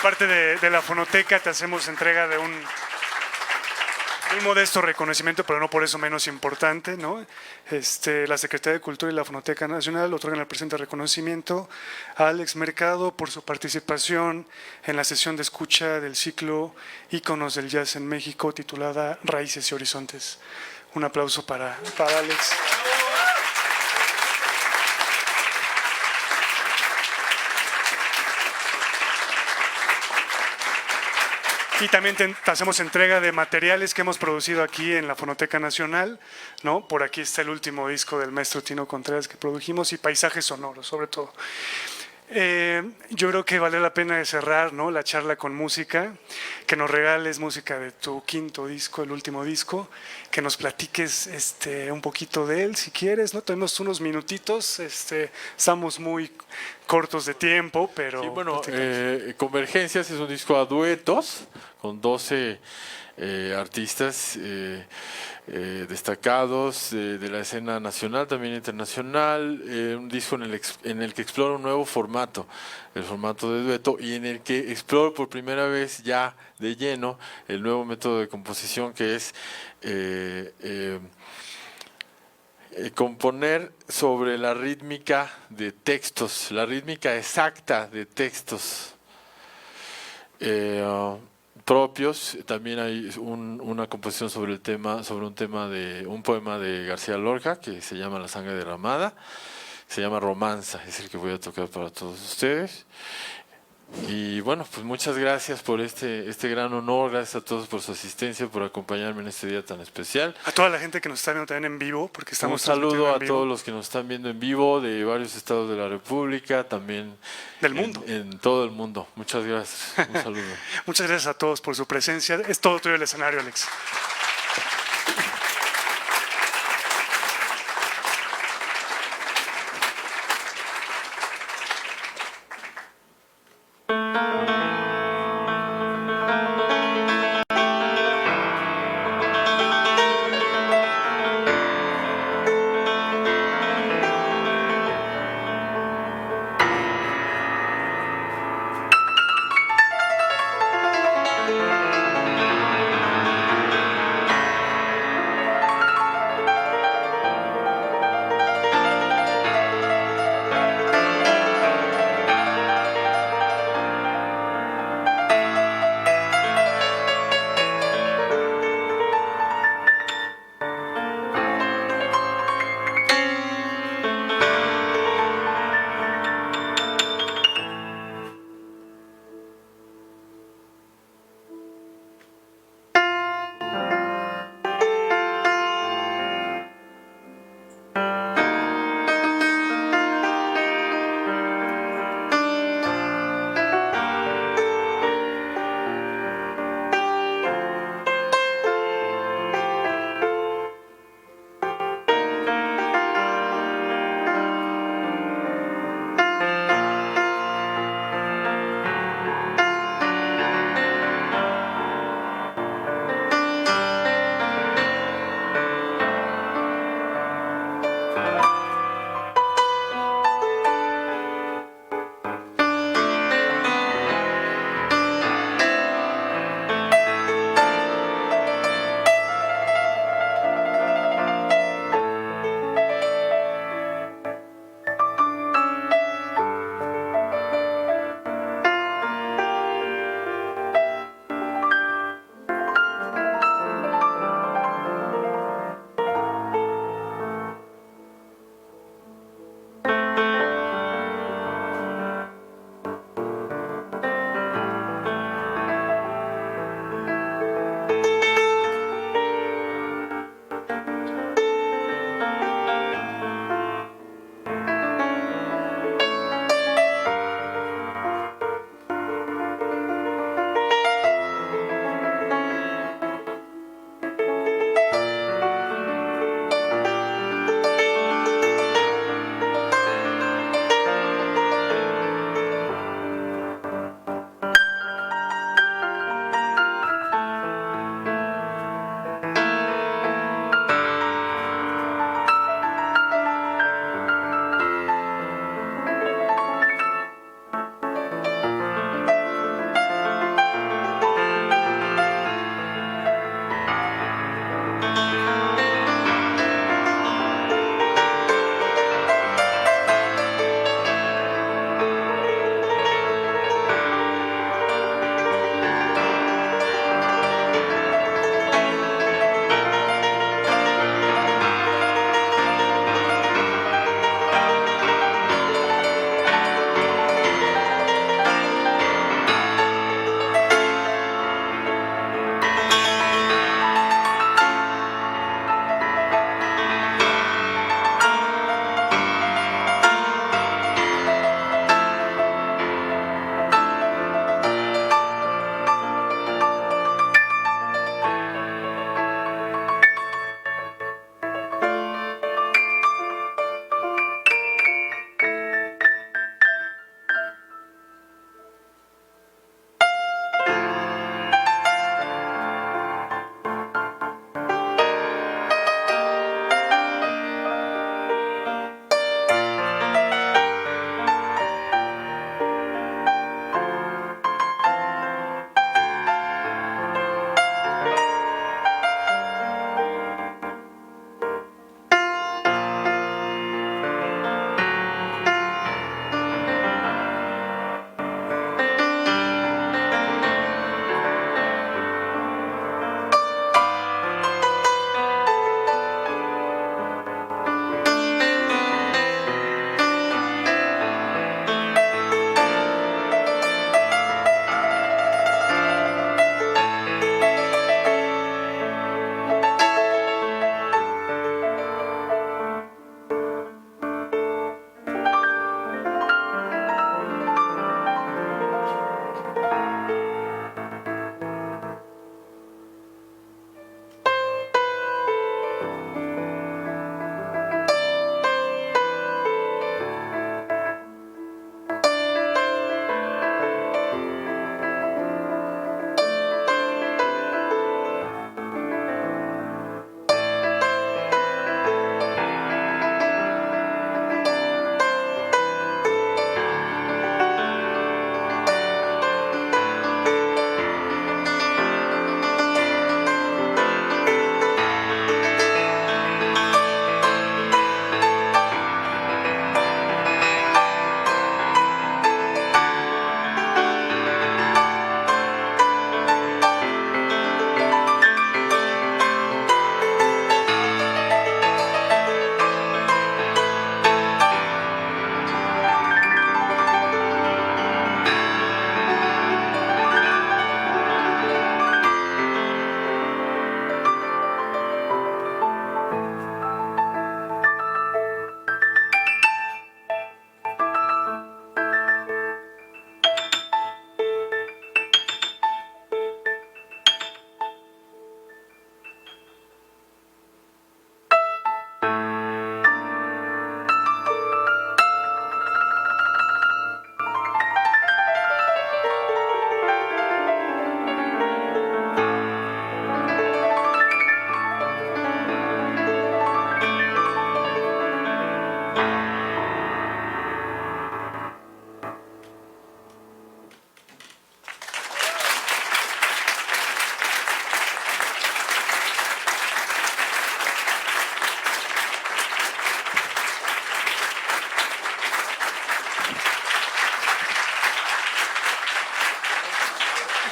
Parte de la fonoteca te hacemos entrega de Un modesto reconocimiento, pero no por eso menos importante, ¿no? La Secretaría de Cultura y la Fonoteca Nacional otorgan el presente reconocimiento a Alex Mercado por su participación en la sesión de escucha del ciclo Íconos del Jazz en México, titulada Raíces y Horizontes. Un aplauso para Alex. Y también hacemos entrega de materiales que hemos producido aquí en la Fonoteca Nacional, ¿no? Por aquí está el último disco del maestro Tino Contreras que produjimos y paisajes sonoros, sobre todo. Yo creo que vale la pena cerrar, ¿no?, la charla con música, que nos regales música de tu quinto disco, el último disco, que nos platiques un poquito de él, si quieres, ¿no? Tenemos unos minutitos, estamos muy cortos de tiempo, pero... Sí, bueno, Convergencias es un disco a duetos, con 12 artistas destacados de la escena nacional, también internacional, un disco en el que exploro un nuevo formato, el formato de dueto, y en el que exploro por primera vez ya de lleno el nuevo método de composición, que es componer sobre la rítmica de textos, la rítmica exacta de textos propios. También hay una composición sobre un poema de García Lorca que se llama La sangre derramada, se llama Romanza, es el que voy a tocar para todos ustedes. Y bueno, pues muchas gracias por este gran honor, gracias a todos por su asistencia, por acompañarme en este día tan especial. A toda la gente que nos está viendo también en vivo, porque estamos un saludo a todos los que nos están viendo en vivo de varios estados de la República, también del mundo. En todo el mundo. Muchas gracias. Un saludo. Muchas gracias a todos por su presencia. Es todo tuyo el escenario, Alex.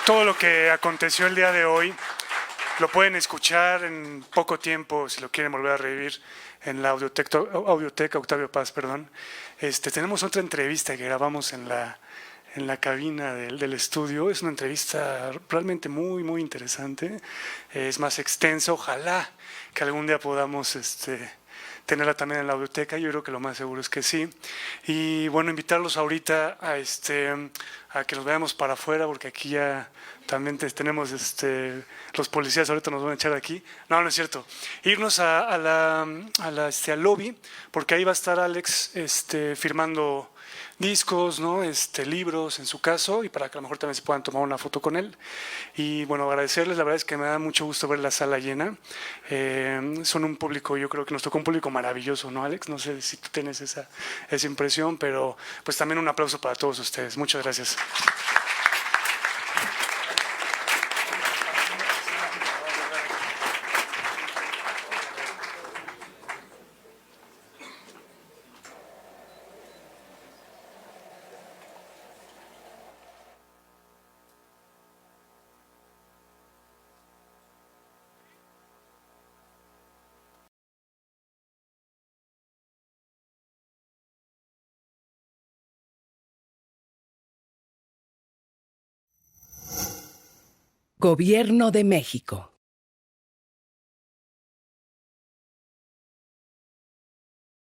todo lo que aconteció el día de hoy lo pueden escuchar en poco tiempo, si lo quieren volver a revivir, en la audioteca Octavio Paz, perdón. Tenemos otra entrevista que grabamos en la cabina del estudio. Es una entrevista realmente muy, muy interesante. Es más extensa. Ojalá que algún día podamos tenerla también en la audioteca. Yo creo que lo más seguro es que sí. Y bueno, invitarlos ahorita a que nos veamos para afuera, porque aquí ya también tenemos los policías ahorita nos van a echar aquí. No, no es cierto. Irnos al lobby, porque ahí va a estar Alex firmando discos, ¿no? Libros en su caso, y para que a lo mejor también se puedan tomar una foto con él. Y bueno, agradecerles, la verdad es que me da mucho gusto ver la sala llena. Son un público, yo creo que nos tocó un público maravilloso, ¿no, Alex? No sé si tú tienes esa impresión, pero pues también un aplauso para todos ustedes. Muchas gracias. Gobierno de México.